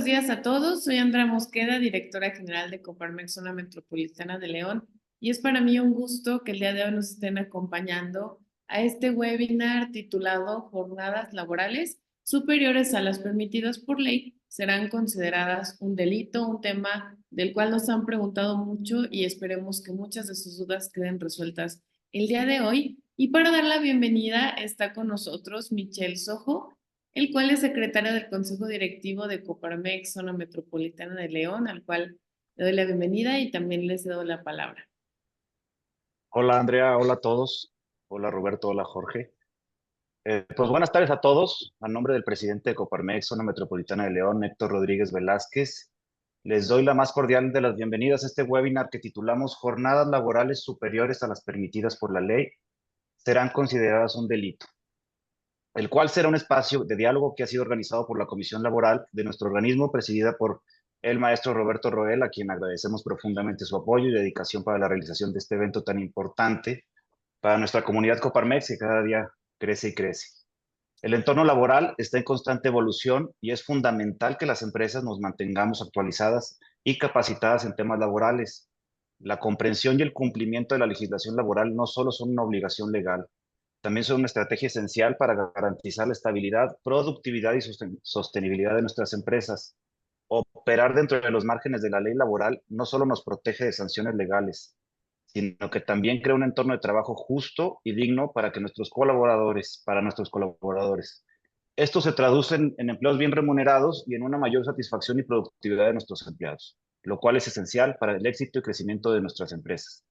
días a todos. Soy Andrea Mosqueda, directora general de Coparmex Zona Metropolitana de León, y es para mí un gusto que el día de hoy nos estén acompañando a este webinar titulado Jornadas laborales superiores a las permitidas por ley serán consideradas un delito, un tema del cual nos han preguntado mucho y esperemos que muchas de sus dudas queden resueltas el día de hoy. Y para dar la bienvenida está con nosotros Michelle Sojo, el cual es secretario del Consejo Directivo de Coparmex Zona Metropolitana de León, al cual le doy la bienvenida y también les doy la palabra. Hola Andrea, hola a todos. Hola Roberto, hola Jorge. Pues buenas tardes a todos. A nombre del presidente de Coparmex, Zona Metropolitana de León, Héctor Rodríguez Velázquez, les doy la más cordial de las bienvenidas a este webinar que titulamos Jornadas laborales superiores a las permitidas por la ley serán consideradas un delito, el cual será un espacio de diálogo que ha sido organizado por la Comisión Laboral de nuestro organismo, presidida por el maestro Roberto Roel, a quien agradecemos profundamente su apoyo y dedicación para la realización de este evento tan importante para nuestra comunidad Coparmex, que cada día crece y crece. El entorno laboral está en constante evolución y es fundamental que las empresas nos mantengamos actualizadas y capacitadas en temas laborales. La comprensión y el cumplimiento de la legislación laboral no solo son una obligación legal, también son una estrategia esencial para garantizar la estabilidad, productividad y sostenibilidad de nuestras empresas. Operar dentro de los márgenes de la ley laboral no solo nos protege de sanciones legales, sino que también crea un entorno de trabajo justo y digno para nuestros colaboradores. Esto se traduce en empleos bien remunerados y en una mayor satisfacción y productividad de nuestros empleados, lo cual es esencial para el éxito y crecimiento de nuestras empresas.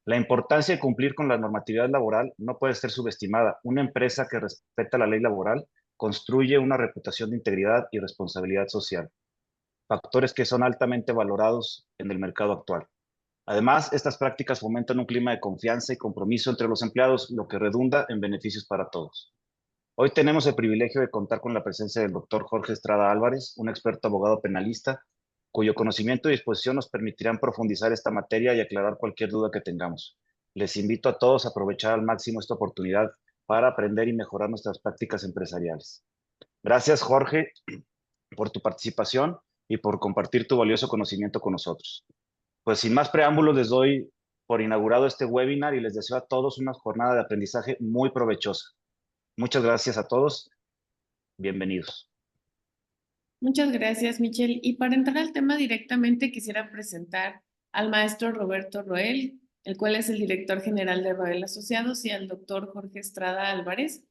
La importancia de cumplir con la normatividad laboral no puede ser subestimada. Una empresa que respeta la ley laboral construye una reputación de integridad y responsabilidad social, factores que son altamente valorados en el mercado actual. Además, estas prácticas fomentan un clima de confianza y compromiso entre los empleados, lo que redunda en beneficios para todos. Hoy tenemos el privilegio de contar con la presencia del doctor Jorge Estrada Álvarez, un experto abogado penalista, cuyo conocimiento y disposición nos permitirán profundizar esta materia y aclarar cualquier duda que tengamos. Les invito a todos a aprovechar al máximo esta oportunidad para aprender y mejorar nuestras prácticas empresariales. Gracias, Jorge, por tu participación y por compartir tu valioso conocimiento con nosotros. Pues sin más preámbulos, les doy por inaugurado este webinar y les deseo a todos una jornada de aprendizaje muy provechosa. Muchas gracias a todos. Bienvenidos. Muchas gracias, Michelle. Y para entrar al tema directamente, quisiera presentar al maestro Roberto Roel, el cual es el director general de Roel Asociados, y al doctor Jorge Estrada Álvarez.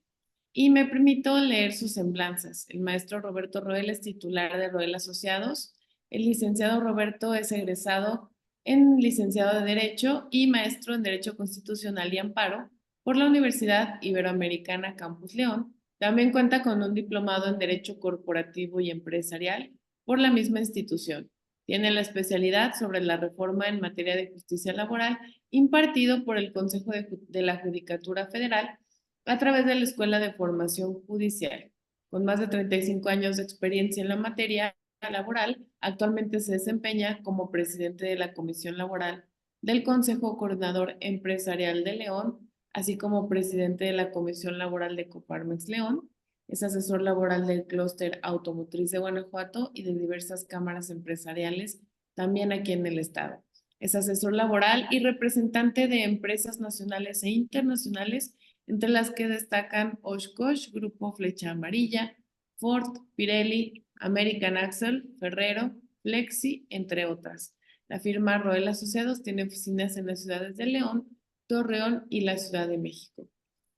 Y me permito leer sus semblanzas. El maestro Roberto Roel es titular de Roel Asociados. El licenciado Roberto es egresado en licenciado de Derecho y maestro en Derecho Constitucional y Amparo por la Universidad Iberoamericana Campus León. También cuenta con un diplomado en Derecho Corporativo y Empresarial por la misma institución. Tiene la especialidad sobre la reforma en materia de justicia laboral impartido por el Consejo de la Judicatura Federal a través de la Escuela de Formación Judicial. Con más de 35 años de experiencia en la materia laboral, actualmente se desempeña como presidente de la Comisión Laboral del Consejo Coordinador Empresarial de León, así como presidente de la Comisión Laboral de Coparmex León. Es asesor laboral del Clúster Automotriz de Guanajuato y de diversas cámaras empresariales, también aquí en el estado. Es asesor laboral y representante de empresas nacionales e internacionales, entre las que destacan Oshkosh, Grupo Flecha Amarilla, Ford, Pirelli, American Axle, Ferrero, Flexi, entre otras. La firma Roel Asociados tiene oficinas en las ciudades de León, Torreón y la Ciudad de México.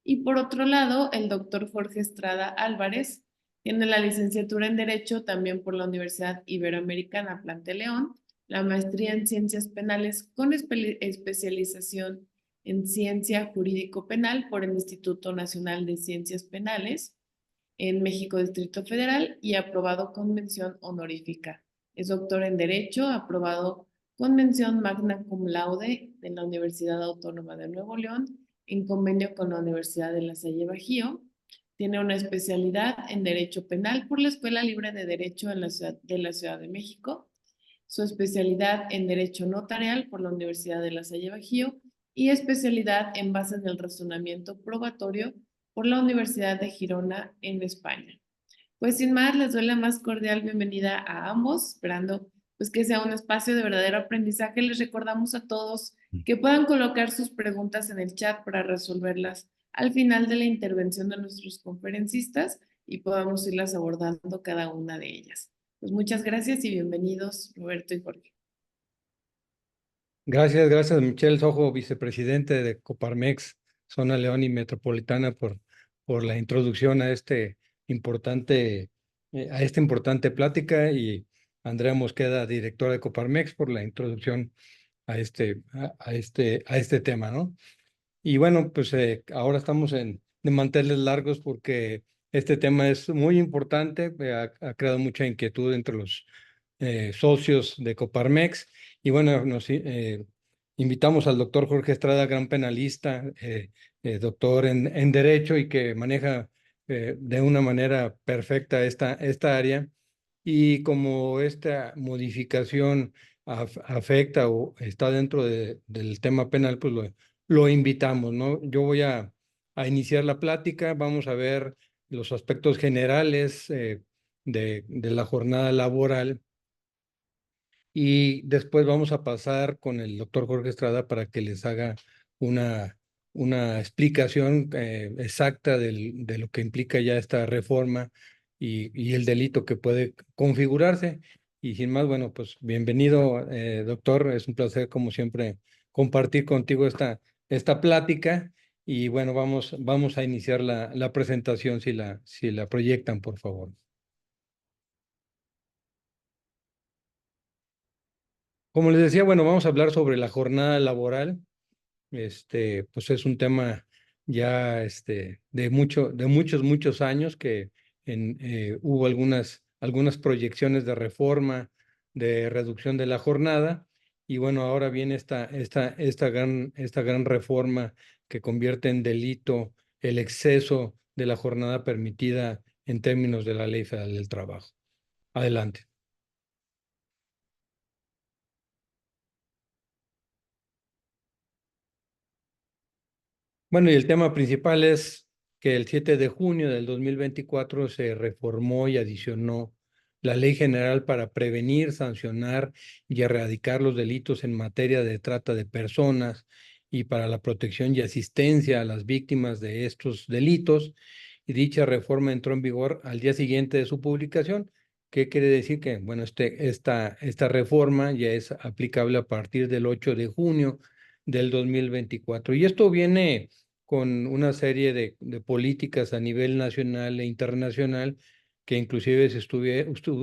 Y por otro lado, el doctor Jorge Estrada Álvarez tiene la licenciatura en Derecho también por la Universidad Iberoamericana Plante León, la maestría en Ciencias Penales con especialización en Ciencia Jurídico Penal por el Instituto Nacional de Ciencias Penales en México Distrito Federal y aprobado con mención honorífica. Es doctor en Derecho, aprobado con mención magna cum laude de la Universidad Autónoma de Nuevo León en convenio con la Universidad de La Salle Bajío. Tiene una especialidad en Derecho Penal por la Escuela Libre de Derecho de la Ciudad de México, su especialidad en Derecho Notarial por la Universidad de La Salle Bajío y especialidad en Bases del Razonamiento Probatorio por la Universidad de Girona en España. Pues sin más, les doy la más cordial bienvenida a ambos, esperando pues que sea un espacio de verdadero aprendizaje. Les recordamos a todos que puedan colocar sus preguntas en el chat para resolverlas al final de la intervención de nuestros conferencistas y podamos irlas abordando cada una de ellas. Pues muchas gracias y bienvenidos, Roberto y Jorge. Gracias, Michelle Sojo, vicepresidente de Coparmex, Zona León y Metropolitana, por la introducción a esta importante plática, y Andrea Mosqueda, directora de Coparmex, por la introducción a este tema, ¿no? Y bueno, pues ahora estamos de manteles largos porque este tema es muy importante, ha creado mucha inquietud entre los socios de Coparmex. Y bueno, nos invitamos al doctor Jorge Estrada, gran penalista, doctor en Derecho, y que maneja de una manera perfecta esta área. Y como esta modificación afecta o está dentro del tema penal, pues lo invitamos, ¿no? Yo voy a iniciar la plática. Vamos a ver los aspectos generales de la jornada laboral, y después vamos a pasar con el doctor Jorge Estrada para que les haga una, una explicación exacta de lo que implica ya esta reforma y el delito que puede configurarse. Y sin más, bueno, pues bienvenido, doctor. Es un placer, como siempre, compartir contigo esta plática. Y bueno, vamos a iniciar la presentación, si la proyectan, por favor. Como les decía, bueno, vamos a hablar sobre la jornada laboral. Pues es un tema ya de muchos años, que hubo algunas proyecciones de reforma, de reducción de la jornada. Y bueno, ahora viene esta gran reforma que convierte en delito el exceso de la jornada permitida en términos de la Ley Federal del Trabajo. Adelante. Bueno, y el tema principal es que el 7 de junio del 2024 se reformó y adicionó la Ley General para prevenir, sancionar y erradicar los delitos en materia de trata de personas, y para la protección y asistencia a las víctimas de estos delitos. Y dicha reforma entró en vigor al día siguiente de su publicación. ¿Qué quiere decir? Que, bueno, esta reforma ya es aplicable a partir del 8 de junio del 2024. Y esto viene con una serie de políticas a nivel nacional e internacional, que inclusive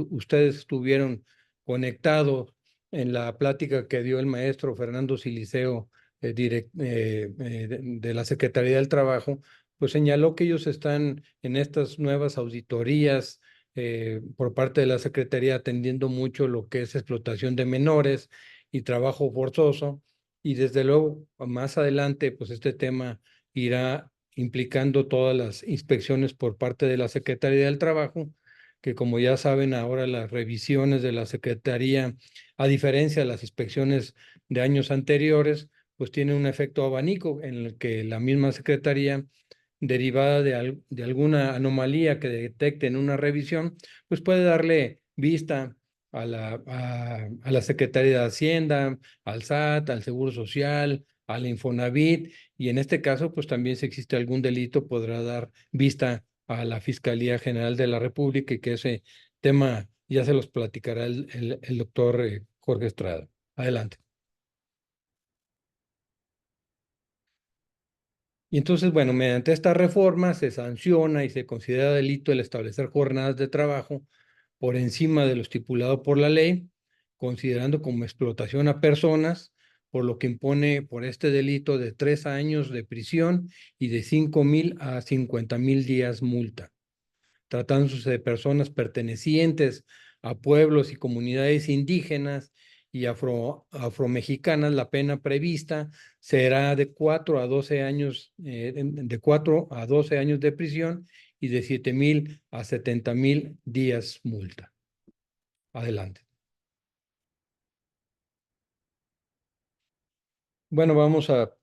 ustedes estuvieron conectados en la plática que dio el maestro Fernando Siliceo, de la Secretaría del Trabajo. Pues señaló que ellos están en estas nuevas auditorías por parte de la Secretaría, atendiendo mucho lo que es explotación de menores y trabajo forzoso. Y desde luego, más adelante, pues este tema irá implicando todas las inspecciones por parte de la Secretaría del Trabajo, que, como ya saben, ahora las revisiones de la Secretaría, a diferencia de las inspecciones de años anteriores, pues tiene un efecto abanico en el que la misma Secretaría, derivada de alguna anomalía que detecte en una revisión, pues puede darle vista a la Secretaría de Hacienda, al SAT, al Seguro Social, al Infonavit. Y en este caso, pues también, si existe algún delito, podrá dar vista a la Fiscalía General de la República, y que ese tema ya se los platicará el doctor Jorge Estrada. Adelante. Y entonces, bueno, mediante esta reforma se sanciona y se considera delito el establecer jornadas de trabajo por encima de lo estipulado por la ley, considerando como explotación a personas, por lo que impone por este delito de 3 años de prisión y de 5,000 a 50,000 días multa. Tratándose de personas pertenecientes a pueblos y comunidades indígenas y afromexicanas, la pena prevista será de 4 a 12 años, de 4 a 12 años de prisión y de 7,000 a 70,000 días multa. Adelante. Bueno, vamos a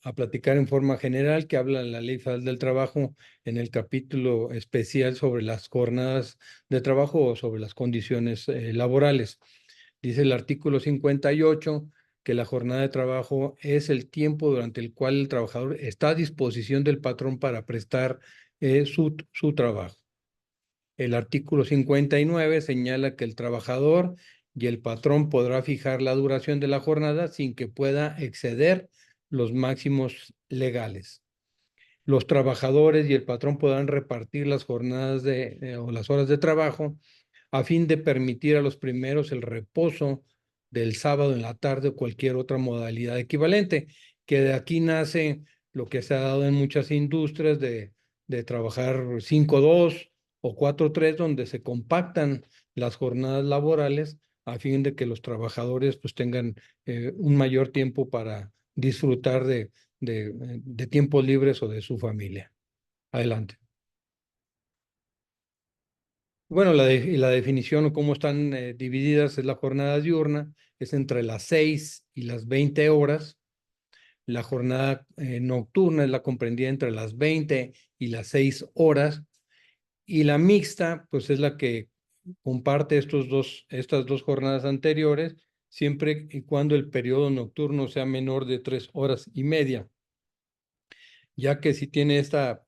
a platicar en forma general, que habla la Ley Federal del Trabajo en el capítulo especial sobre las jornadas de trabajo o sobre las condiciones laborales. Dice el artículo 58 que la jornada de trabajo es el tiempo durante el cual el trabajador está a disposición del patrón para prestar su trabajo. El artículo 59 señala que el trabajador y el patrón podrá fijar la duración de la jornada sin que pueda exceder los máximos legales. Los trabajadores y el patrón podrán repartir las jornadas o las horas de trabajo a fin de permitir a los primeros el reposo del sábado en la tarde o cualquier otra modalidad equivalente, que de aquí nace lo que se ha dado en muchas industrias de trabajar 5-2 o 4-3, donde se compactan las jornadas laborales a fin de que los trabajadores pues tengan un mayor tiempo para disfrutar de tiempos libres o de su familia. Adelante. Bueno, la definición o cómo están divididas es la jornada diurna, es entre las 6 y las 20 horas. La jornada nocturna es la comprendida entre las 20 y las 6 horas. Y la mixta, pues es la que comparte estas dos jornadas anteriores, siempre y cuando el periodo nocturno sea menor de 3 horas y media. Ya que si tiene esta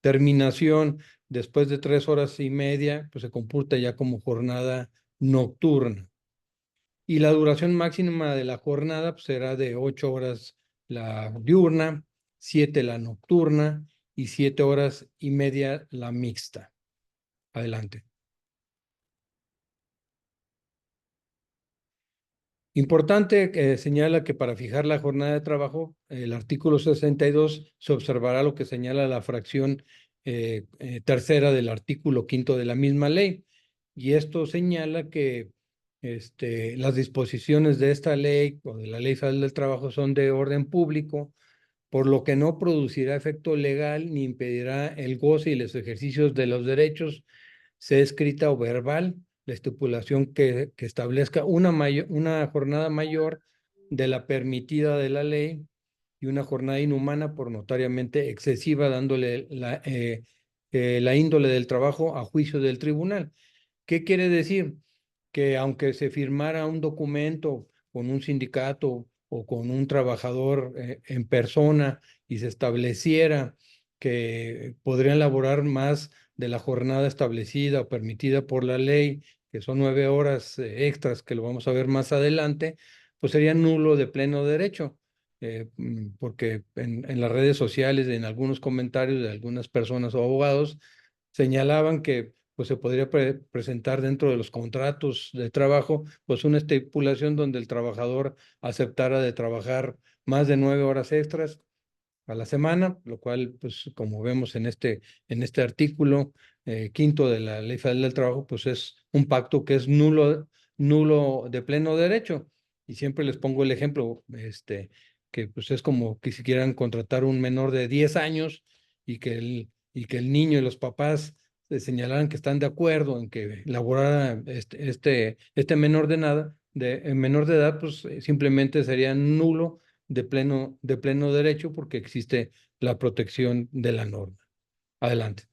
terminación después de 3 horas y media, pues se computa ya como jornada nocturna. Y la duración máxima de la jornada pues, será de 8 horas la diurna, 7 la nocturna y 7 horas y media la mixta. Adelante. Importante que señala que para fijar la jornada de trabajo, el artículo 62 se observará lo que señala la fracción tercera del artículo 5º de la misma ley. Y esto señala que las disposiciones de esta ley o de la Ley Federal del Trabajo son de orden público, por lo que no producirá efecto legal ni impedirá el goce y los ejercicios de los derechos, sea escrita o verbal, la estipulación que establezca una jornada mayor de la permitida de la ley y una jornada inhumana por notariamente excesiva, dándole la índole del trabajo a juicio del tribunal. ¿Qué quiere decir? Que aunque se firmara un documento con un sindicato o con un trabajador en persona y se estableciera que podrían laborar más de la jornada establecida o permitida por la ley, que son 9 horas extras, que lo vamos a ver más adelante, pues sería nulo de pleno derecho. Porque en las redes sociales, en algunos comentarios de algunas personas o abogados, señalaban que pues se podría presentar dentro de los contratos de trabajo, pues una estipulación donde el trabajador aceptara de trabajar más de 9 horas extras a la semana, lo cual, pues como vemos en este artículo 5º de la Ley Federal del Trabajo, pues es un pacto que es nulo de pleno derecho. Y siempre les pongo el ejemplo, que pues es como que si quieran contratar un menor de 10 años y que el niño y los papás señalaran que están de acuerdo en que laborara este menor menor de edad, pues simplemente sería nulo de pleno derecho porque existe la protección de la norma. Adelante.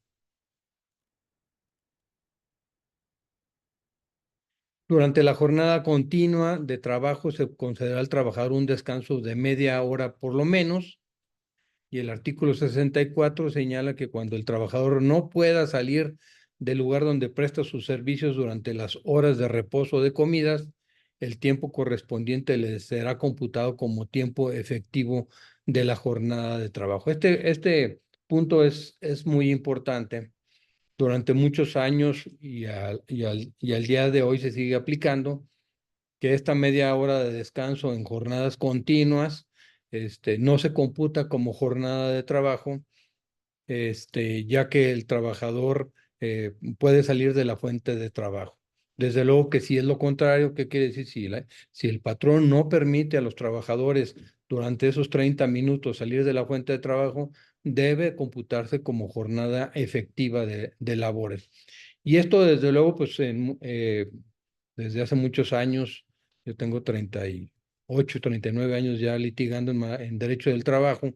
Durante la jornada continua de trabajo se concederá al trabajador un descanso de media hora por lo menos, y el artículo 64 señala que cuando el trabajador no pueda salir del lugar donde presta sus servicios durante las horas de reposo o de comidas, el tiempo correspondiente le será computado como tiempo efectivo de la jornada de trabajo. Este punto es muy importante. Durante muchos años y al día de hoy se sigue aplicando que esta media hora de descanso en jornadas continuas no se computa como jornada de trabajo, ya que el trabajador puede salir de la fuente de trabajo. Desde luego que si es lo contrario, ¿qué quiere decir? Si el patrón no permite a los trabajadores durante esos 30 minutos salir de la fuente de trabajo, debe computarse como jornada efectiva de labores. Y esto, desde luego, pues desde hace muchos años, yo tengo 39 años ya litigando en derecho del trabajo.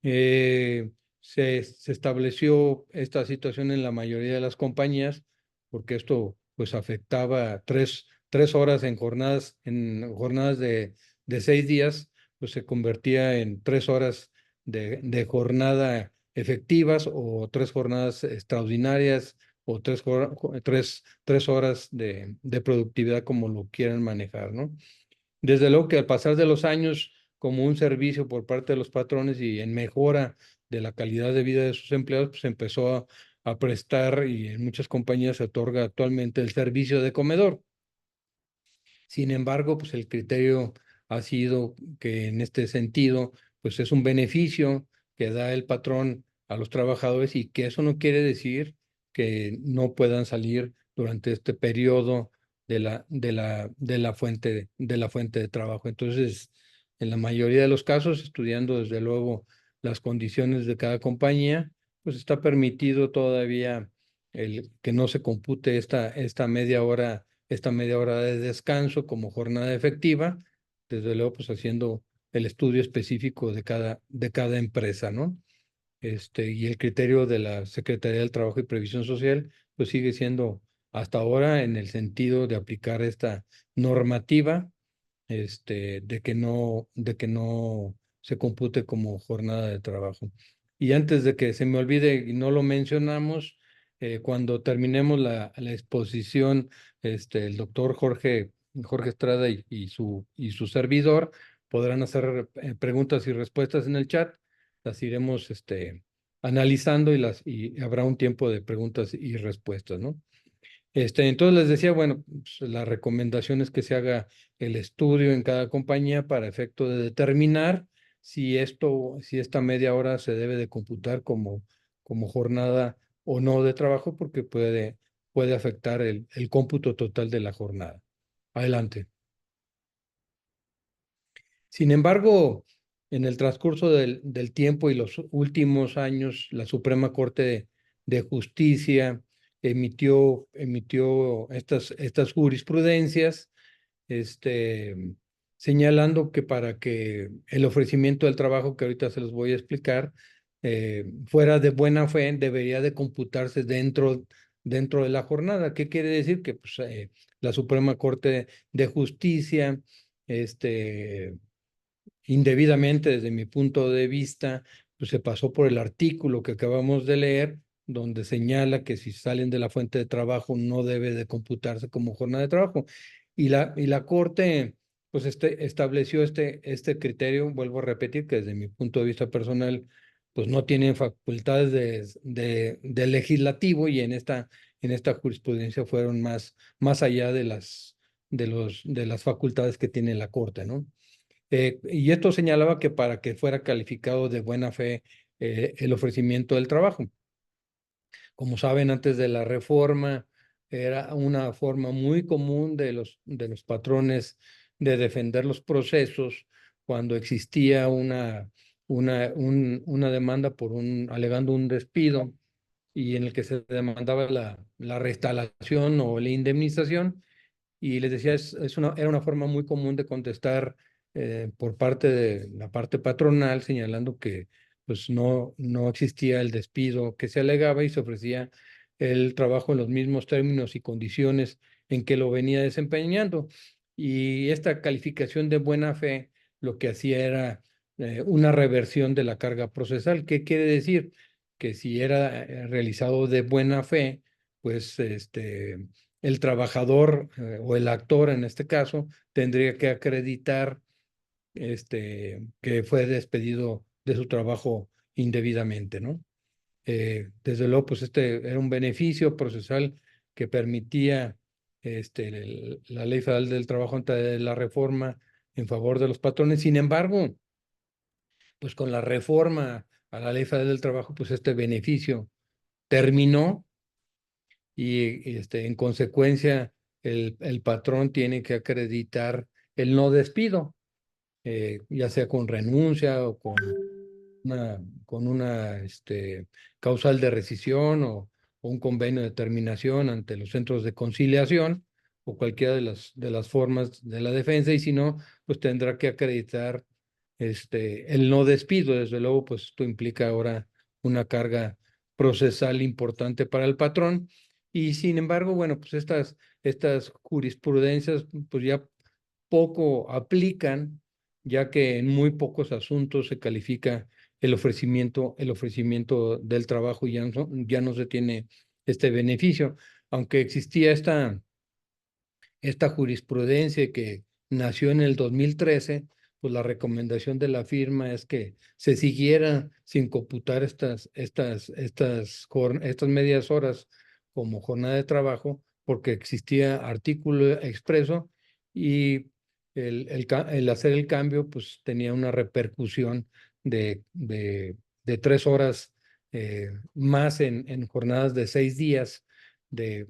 Se estableció esta situación en la mayoría de las compañías porque esto pues afectaba tres horas en jornadas de 6 días, pues se convertía en 3 horas de jornada efectivas o 3 jornadas extraordinarias o tres horas de productividad, como lo quieran manejar, ¿no? Desde luego que al pasar de los años, como un servicio por parte de los patrones y en mejora de la calidad de vida de sus empleados, pues empezó a prestar, y en muchas compañías se otorga actualmente el servicio de comedor. Sin embargo, pues el criterio ha sido que en este sentido, pues es un beneficio que da el patrón a los trabajadores, y que eso no quiere decir que no puedan salir durante este periodo de la fuente de trabajo. Entonces, en la mayoría de los casos, estudiando desde luego las condiciones de cada compañía, pues está permitido todavía el que no se compute esta media hora de descanso como jornada efectiva, desde luego pues haciendo el estudio específico de cada empresa, ¿no? Y el criterio de la Secretaría del Trabajo y Previsión Social pues sigue siendo hasta ahora en el sentido de aplicar esta normativa, de que no se compute como jornada de trabajo. Y antes de que se me olvide y no lo mencionamos, cuando terminemos la exposición, el doctor Jorge Estrada y su servidor podrán hacer preguntas y respuestas en el chat. Las iremos analizando, y habrá un tiempo de preguntas y respuestas, ¿no? Entonces les decía, bueno, pues, la recomendación es que se haga el estudio en cada compañía para efecto de determinar si esta media hora se debe de computar como jornada o no de trabajo, porque puede afectar el cómputo total de la jornada. Adelante. Sin embargo, en el transcurso del tiempo y los últimos años, la Suprema Corte de Justicia emitió estas jurisprudencias, este, señalando que para que el ofrecimiento del trabajo, que ahorita se los voy a explicar, fuera de buena fe, debería de computarse dentro de la jornada. ¿Qué quiere decir? Que pues, la Suprema Corte de Justicia, indebidamente desde mi punto de vista, pues se pasó por el artículo que acabamos de leer, donde señala que si salen de la fuente de trabajo no debe de computarse como jornada de trabajo. Y la Corte pues estableció este criterio. Vuelvo a repetir que desde mi punto de vista personal, pues no tienen facultades de legislativo, y en esta jurisprudencia fueron más allá de las facultades que tiene la Corte, ¿no? Y esto señalaba que para que fuera calificado de buena fe el ofrecimiento del trabajo. Como saben, antes de la reforma era una forma muy común de los patrones de defender los procesos cuando existía una demanda alegando un despido, y en el que se demandaba la reinstalación o la indemnización. Y les decía, era una forma muy común de contestar por parte de la parte patronal, señalando que pues no existía el despido que se alegaba, y se ofrecía el trabajo en los mismos términos y condiciones en que lo venía desempeñando. Y esta calificación de buena fe lo que hacía era una reversión de la carga procesal. ¿Qué quiere decir? Que si era realizado de buena fe, pues el trabajador o el actor en este caso tendría que acreditar que fue despedido de su trabajo indebidamente, ¿no? Desde luego, pues era un beneficio procesal que permitía la Ley Federal del Trabajo antes de la reforma en favor de los patrones. Sin embargo, pues con la reforma a la Ley Federal del Trabajo, pues este beneficio terminó, y en consecuencia el patrón tiene que acreditar el no despido, ya sea con renuncia o con una causal de rescisión, o un convenio de terminación ante los centros de conciliación, o cualquiera de las formas de la defensa, y si no, pues tendrá que acreditar el no despido. Desde luego, pues esto implica ahora una carga procesal importante para el patrón, y sin embargo, bueno, pues estas jurisprudencias pues ya poco aplican, ya que en muy pocos asuntos se califica el ofrecimiento del trabajo, y ya no se tiene este beneficio, aunque existía esta jurisprudencia que nació en el 2013. Pues la recomendación de la firma es que se siguiera sin computar estas medias horas como jornada de trabajo, porque existía artículo expreso, y el hacer el cambio pues tenía una repercusión de 3 horas más en jornadas de 6 días, de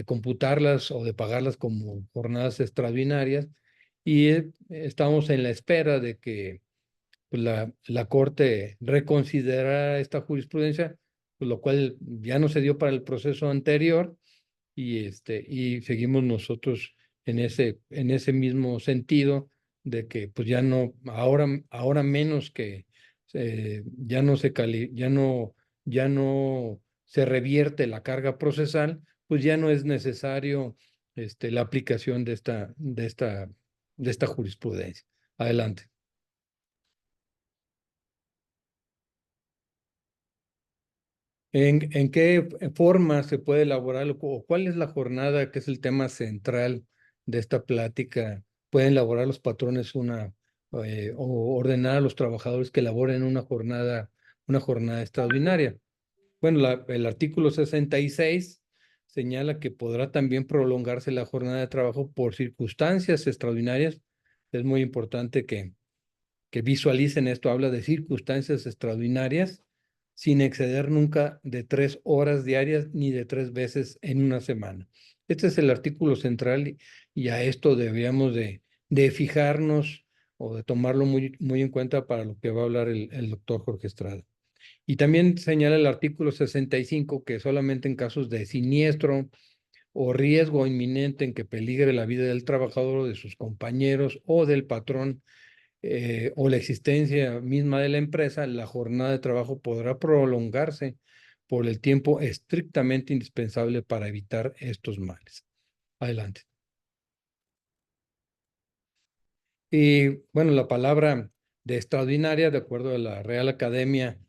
computarlas o de pagarlas como jornadas extraordinarias. Y estamos en la espera de que pues, la Corte reconsiderara esta jurisprudencia, pues, lo cual ya no se dio para el proceso anterior, y seguimos nosotros en ese mismo sentido, de que pues ya no, ahora menos que ya no se revierte la carga procesal, pues ya no es necesario la aplicación de esta jurisprudencia. Adelante. ¿En qué forma se puede elaborar o cuál es la jornada, que es el tema central de esta plática? ¿Pueden elaborar los patrones o ordenar a los trabajadores que elaboren una jornada extraordinaria? Bueno, el artículo 66 señala que podrá también prolongarse la jornada de trabajo por circunstancias extraordinarias. Es muy importante que visualicen esto. Habla de circunstancias extraordinarias, sin exceder nunca de 3 horas diarias ni de 3 veces en una semana. Este es el artículo central, y a esto deberíamos de fijarnos o de tomarlo muy en cuenta para lo que va a hablar el doctor Jorge Estrada. Y también señala el artículo 65 que solamente en casos de siniestro o riesgo inminente en que peligre la vida del trabajador o de sus compañeros o del patrón, o la existencia misma de la empresa, la jornada de trabajo podrá prolongarse por el tiempo estrictamente indispensable para evitar estos males. Adelante. Y bueno, la palabra de extraordinaria, de acuerdo a la Real Academia,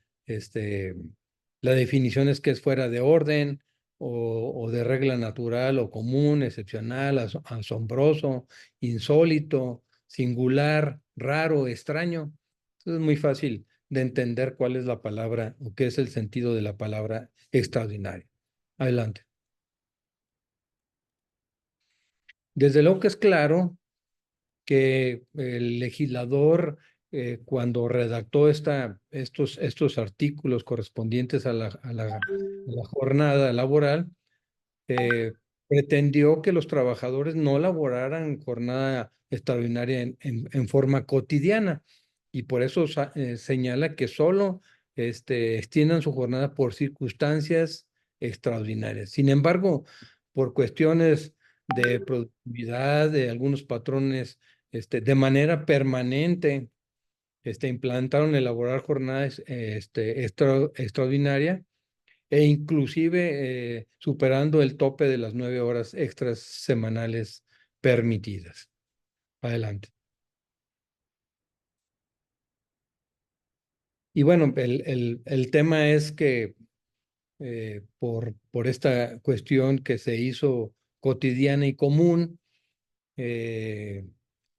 la definición es que es fuera de orden, o de regla natural o común, excepcional, asombroso, insólito, singular, raro, extraño. Entonces es muy fácil de entender cuál es la palabra o qué es el sentido de la palabra extraordinaria. Adelante. Desde luego que es claro que el legislador, cuando redactó estos artículos correspondientes a la jornada laboral, pretendió que los trabajadores no laboraran jornada extraordinaria en forma cotidiana, y por eso señala que solo extiendan su jornada por circunstancias extraordinarias. Sin embargo, por cuestiones de productividad de algunos patrones, de manera permanente, implantaron elaborar jornadas extraordinarias, e inclusive superando el tope de las 9 horas extras semanales permitidas. Adelante. Y bueno, el tema es que por esta cuestión que se hizo cotidiana y común,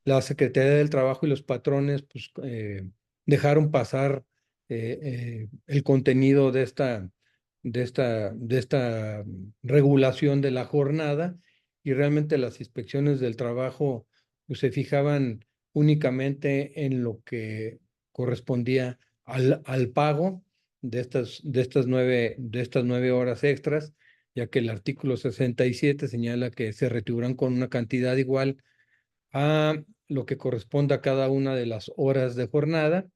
la Secretaría del Trabajo y los patrones pues, dejaron pasar el contenido de esta regulación de la jornada, y realmente las inspecciones del trabajo pues, se fijaban únicamente en lo que correspondía al pago de estas 9 horas extras, ya que el artículo 67 señala que se retribuirán con una cantidad igual a lo que corresponda a cada una de las horas de jornada,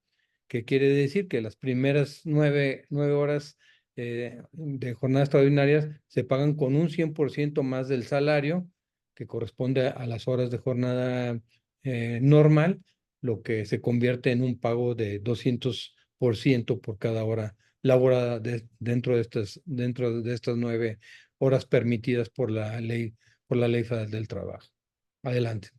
que quiere decir que las primeras 9 horas de jornadas extraordinarias se pagan con un 100% más del salario, que corresponde a las horas de jornada normal, lo que se convierte en un pago de 200% por cada hora laborada dentro de estas 9 horas permitidas por la Ley Federal del Trabajo. Adelante.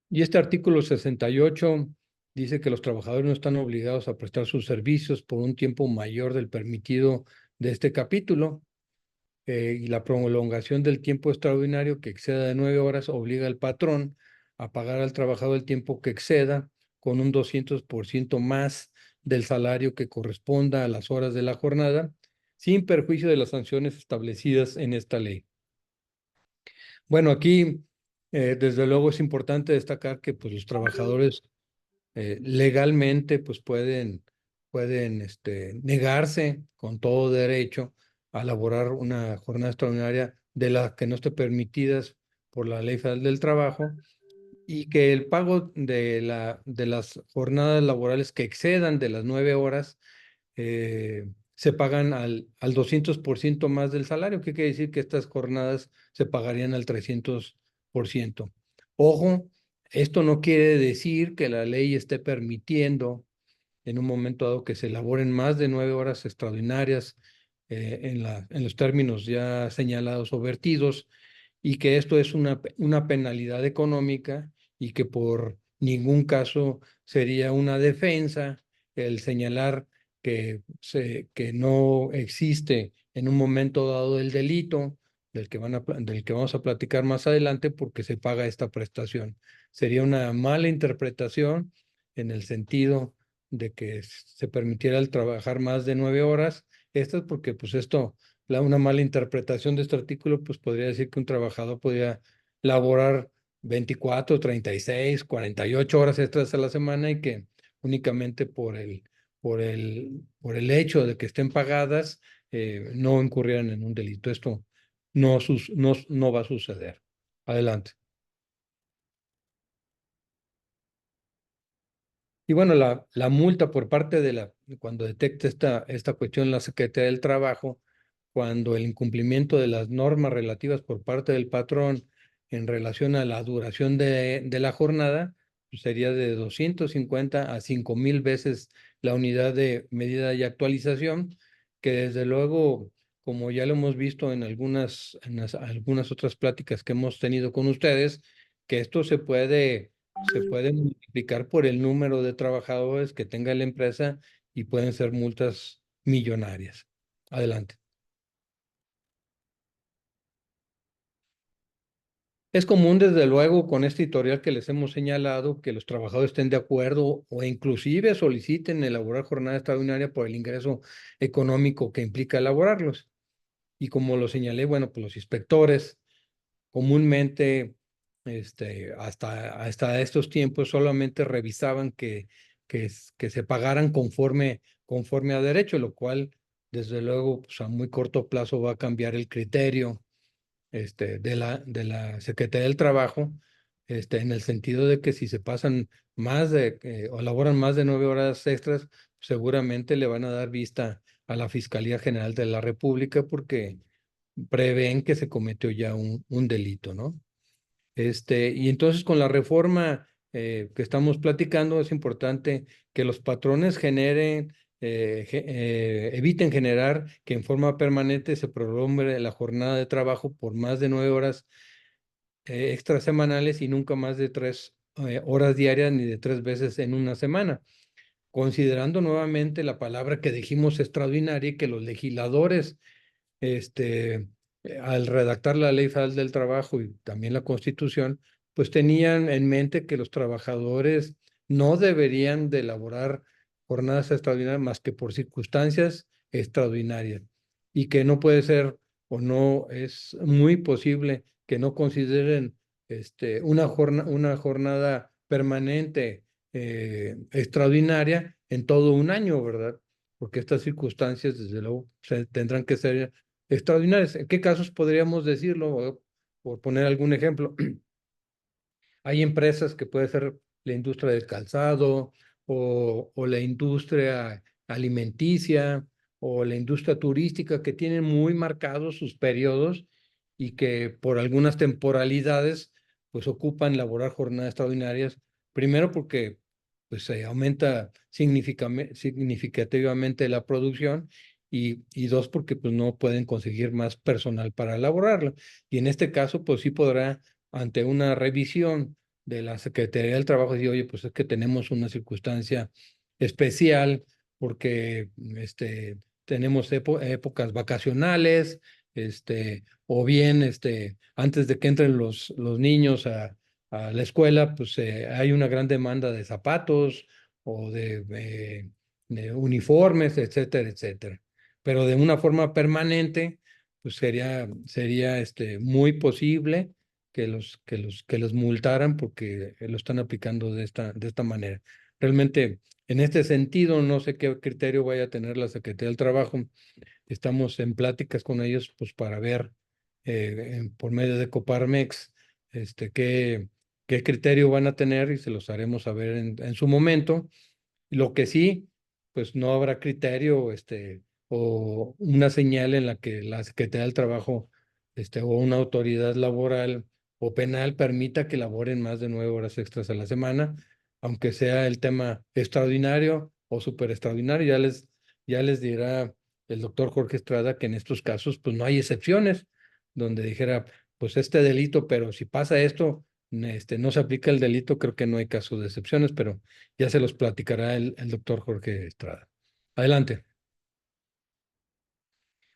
Y este artículo 68 dice que los trabajadores no están obligados a prestar sus servicios por un tiempo mayor del permitido de este capítulo. Y la prolongación del tiempo extraordinario que exceda de 9 horas obliga al patrón a pagar al trabajador el tiempo que exceda con un 200% más del salario que corresponda a las horas de la jornada, sin perjuicio de las sanciones establecidas en esta ley. Bueno, aquí desde luego es importante destacar que pues, los trabajadores legalmente pues pueden negarse con todo derecho a elaborar una jornada extraordinaria de las que no esté permitidas por la Ley Federal del Trabajo, y que el pago de las jornadas laborales que excedan de las 9 horas se pagan al 200% más del salario, que quiere decir que estas jornadas se pagarían al 300%. Ojo, esto no quiere decir que la ley esté permitiendo en un momento dado que se elaboren más de 9 horas extraordinarias en los términos ya señalados o vertidos, y que esto es una penalidad económica y que por ningún caso sería una defensa el señalar que no existe en un momento dado el delito del que vamos a platicar más adelante porque se paga esta prestación. Sería una mala interpretación en el sentido de que se permitiera el trabajar más de 9 horas. Esto es porque pues una mala interpretación de este artículo pues podría decir que un trabajador podría laborar 24, 36, 48 horas extras a la semana y que únicamente por el hecho de que estén pagadas no incurrieran en un delito. Esto no va a suceder. Adelante. Y bueno, la multa por parte cuando detecte esta cuestión la Secretaría del Trabajo, cuando el incumplimiento de las normas relativas por parte del patrón en relación a la duración de la jornada, pues sería de 250 a 5,000 veces la unidad de medida y actualización, que desde luego, como ya lo hemos visto en algunas otras pláticas que hemos tenido con ustedes, que esto se puede multiplicar por el número de trabajadores que tenga la empresa y pueden ser multas millonarias. Adelante. Es común, desde luego, con este historial que les hemos señalado, que los trabajadores estén de acuerdo o inclusive soliciten elaborar jornada extraordinaria por el ingreso económico que implica elaborarlos. Y como lo señalé, bueno, pues los inspectores comúnmente, hasta estos tiempos, solamente revisaban que se pagaran conforme a derecho, lo cual, desde luego, pues a muy corto plazo va a cambiar el criterio de la Secretaría del Trabajo, en el sentido de que si se pasan o elaboran más de 9 horas extras, seguramente le van a dar vista a la Fiscalía General de la República porque prevén que se cometió ya un delito, ¿no? Y entonces con la reforma que estamos platicando es importante que los patrones eviten generar que en forma permanente se prolongue la jornada de trabajo por más de 9 horas extras semanales y nunca más de 3 horas diarias ni de 3 veces en una semana. Considerando nuevamente la palabra que dijimos extraordinaria y que los legisladores al redactar la Ley Federal del Trabajo y también la Constitución, pues tenían en mente que los trabajadores no deberían de elaborar jornadas extraordinarias más que por circunstancias extraordinarias y que no puede ser o no es muy posible que no consideren una jornada permanente extraordinaria en todo un año, ¿verdad? Porque estas circunstancias, desde luego, tendrán que ser extraordinarias. ¿En qué casos podríamos decirlo? Por poner algún ejemplo, hay empresas que puede ser la industria del calzado o la industria alimenticia o la industria turística que tienen muy marcados sus periodos y que por algunas temporalidades pues ocupan laborar jornadas extraordinarias, primero porque pues se aumenta significativamente la producción y dos porque pues no pueden conseguir más personal para elaborarla. Y en este caso pues sí podrá ante una revisión de la Secretaría del Trabajo decir, oye, pues es que tenemos una circunstancia especial porque tenemos épocas vacacionales, o bien antes de que entren los niños a la escuela, pues hay una gran demanda de zapatos o de uniformes, etcétera, etcétera. Pero de una forma permanente, pues sería muy posible que los multaran porque lo están aplicando de esta manera. Realmente, en este sentido, no sé qué criterio vaya a tener la Secretaría del Trabajo. Estamos en pláticas con ellos, pues, para ver por medio de Coparmex, qué criterio van a tener y se los haremos saber en su momento. Lo que sí, pues no habrá criterio, o una señal en la que la Secretaría del Trabajo, o una autoridad laboral o penal permita que laboren más de 9 horas extras a la semana, aunque sea el tema extraordinario o súper extraordinario. Ya les dirá el doctor Jorge Estrada que en estos casos, pues no hay excepciones, donde dijera, pues este delito, pero si pasa esto, no se aplica el delito, creo que no hay caso de excepciones, pero ya se los platicará el doctor Jorge Estrada. Adelante.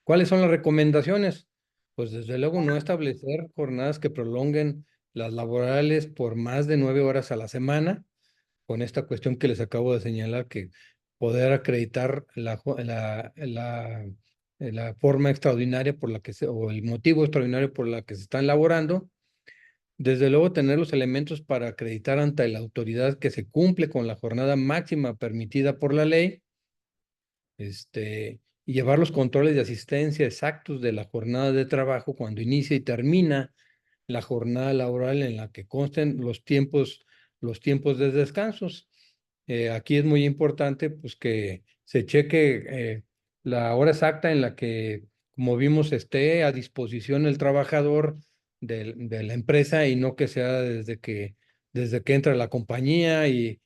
¿Cuáles son las recomendaciones? Pues desde luego no establecer jornadas que prolonguen las laborales por más de 9 horas a la semana, con esta cuestión que les acabo de señalar, que poder acreditar la forma extraordinaria por la que o el motivo extraordinario por la que se están laborando. Desde luego, tener los elementos para acreditar ante la autoridad que se cumple con la jornada máxima permitida por la ley, y llevar los controles de asistencia exactos de la jornada de trabajo cuando inicia y termina la jornada laboral en la que consten los tiempos de descansos. Aquí es muy importante pues que se cheque la hora exacta en la que, como vimos, esté a disposición el trabajador de la empresa y no que sea desde que entra la compañía y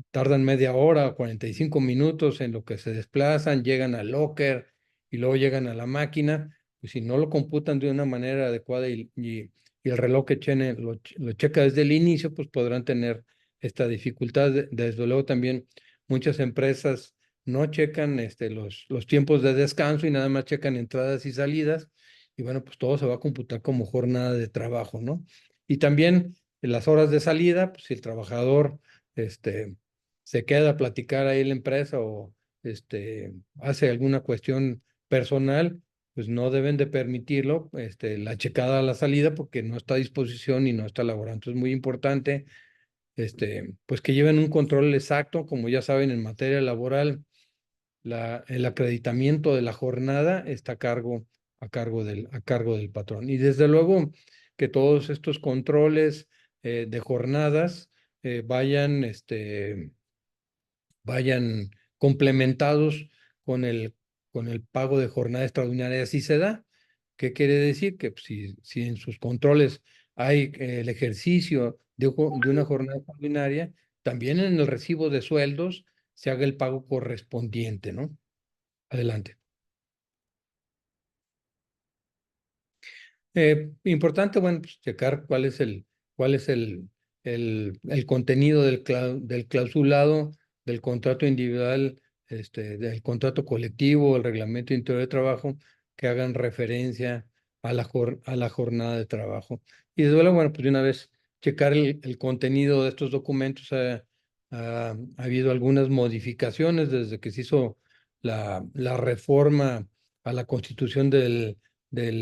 tardan media hora o 45 minutos en lo que se desplazan, llegan al locker y luego llegan a la máquina. Pues si no lo computan de una manera adecuada y el reloj que lo checa desde el inicio, pues podrán tener esta dificultad. Desde luego también muchas empresas no checan los tiempos de descanso y nada más checan entradas y salidas. Y bueno, pues todo se va a computar como jornada de trabajo, ¿no? Y también en las horas de salida, pues si el trabajador se queda a platicar ahí en la empresa o hace alguna cuestión personal, pues no deben de permitirlo, la checada a la salida porque no está a disposición y no está laborando. Entonces es muy importante, pues que lleven un control exacto, como ya saben, en materia laboral, el acreditamiento de la jornada está a cargo del patrón. Y desde luego que todos estos controles de jornadas vayan complementados con con el pago de jornada extraordinaria si se da. ¿Qué quiere decir? Que pues, si en sus controles hay el ejercicio de una jornada extraordinaria, también en el recibo de sueldos se haga el pago correspondiente, ¿no? Adelante. Importante, bueno, pues checar cuál es el contenido del clausulado, del contrato individual, del contrato colectivo, el reglamento interior de trabajo, que hagan referencia a a la jornada de trabajo. Y desde luego, bueno, pues de una vez checar el contenido de estos documentos. Ha habido algunas modificaciones desde que se hizo la reforma a la Constitución del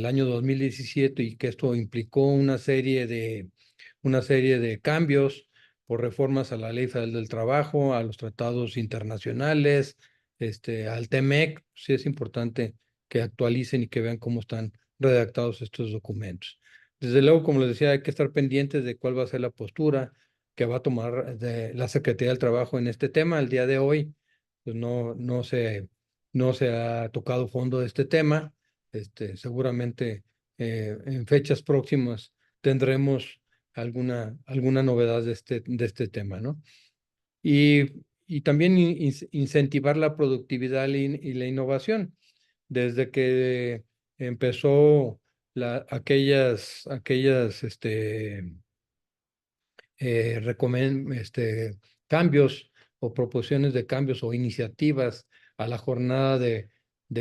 año 2017 y que esto implicó una serie de cambios por reformas a la Ley Federal del Trabajo, a los tratados internacionales, al TEMEC. Sí es importante que actualicen y que vean cómo están redactados estos documentos. Desde luego, como les decía, hay que estar pendientes de cuál va a ser la postura que va a tomar la Secretaría del Trabajo en este tema. El día de hoy, pues no se no se ha tocado fondo de este tema. Seguramente en fechas próximas tendremos alguna novedad de este tema, ¿no? Y también incentivar la productividad y la innovación. Desde que empezó aquellas cambios o proposiciones de cambios o iniciativas a la jornada de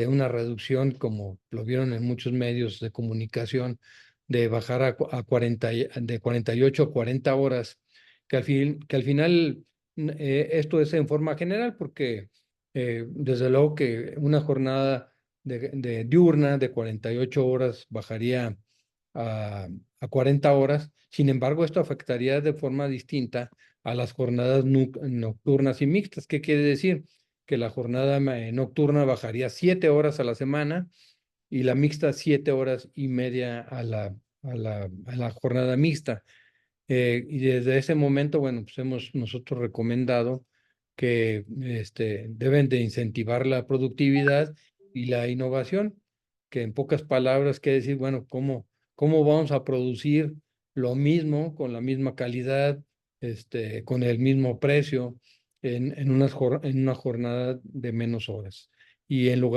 una reducción, como lo vieron en muchos medios de comunicación, de bajar de 48 a 40 horas, que al final esto es en forma general, porque desde luego que una jornada de diurna de 48 horas bajaría a 40 horas. Sin embargo, esto afectaría de forma distinta a las jornadas nocturnas y mixtas. ¿Qué quiere decir? Que la jornada nocturna bajaría 7 horas a la semana y la mixta 7 horas y media a la jornada mixta. Y desde ese momento, bueno, pues hemos nosotros recomendado que deben de incentivar la productividad y la innovación, que en pocas palabras quiere decir, bueno, cómo vamos a producir lo mismo, con la misma calidad, con el mismo precio, en una jornada de menos horas. Y el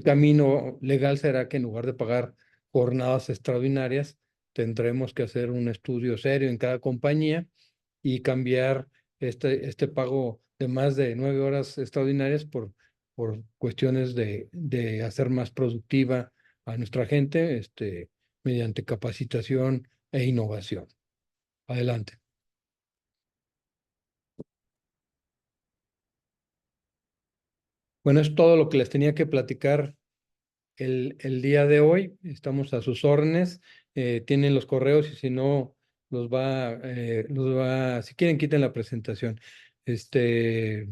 camino legal será que en lugar de pagar jornadas extraordinarias, tendremos que hacer un estudio serio en cada compañía y cambiar este pago de más de 9 horas extraordinarias por cuestiones de hacer más productiva a nuestra gente, mediante capacitación e innovación. Adelante. Bueno, es todo lo que les tenía que platicar el día de hoy. Estamos a sus órdenes. Tienen los correos y si no, si quieren, quiten la presentación. Este,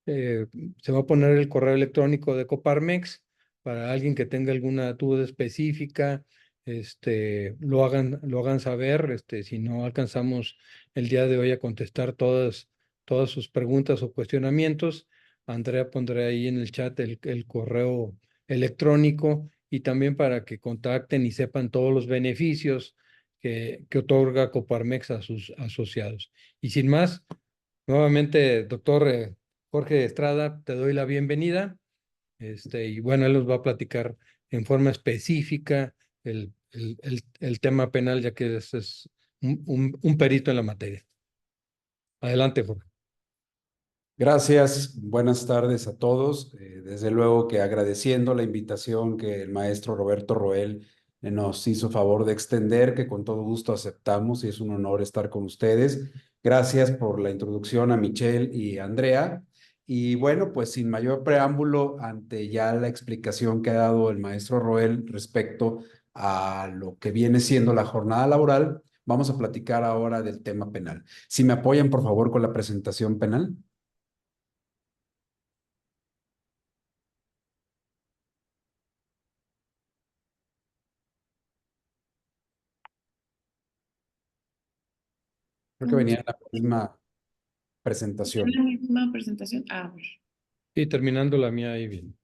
Se va a poner el correo electrónico de Coparmex para alguien que tenga alguna duda específica, lo hagan saber. Si no alcanzamos el día de hoy a contestar todas sus preguntas o cuestionamientos, Andrea pondrá ahí en el chat el correo electrónico, y también para que contacten y sepan todos los beneficios que otorga Coparmex a sus asociados. Y sin más, nuevamente, doctor Jorge Estrada, te doy la bienvenida. Y bueno, él nos va a platicar en forma específica el tema penal, ya que es un perito en la materia. Adelante, Jorge. Gracias, buenas tardes a todos. Desde luego que agradeciendo la invitación que el maestro Roberto Roel nos hizo favor de extender, que con todo gusto aceptamos y es un honor estar con ustedes. Gracias por la introducción a Michelle y Andrea. Y bueno, pues sin mayor preámbulo, ante ya la explicación que ha dado el maestro Roel respecto a lo que viene siendo la jornada laboral, vamos a platicar ahora del tema penal. Si me apoyan, por favor, con la presentación penal. Creo que venía en la misma presentación. ¿En la misma presentación? A ver. Y terminando la mía ahí bien.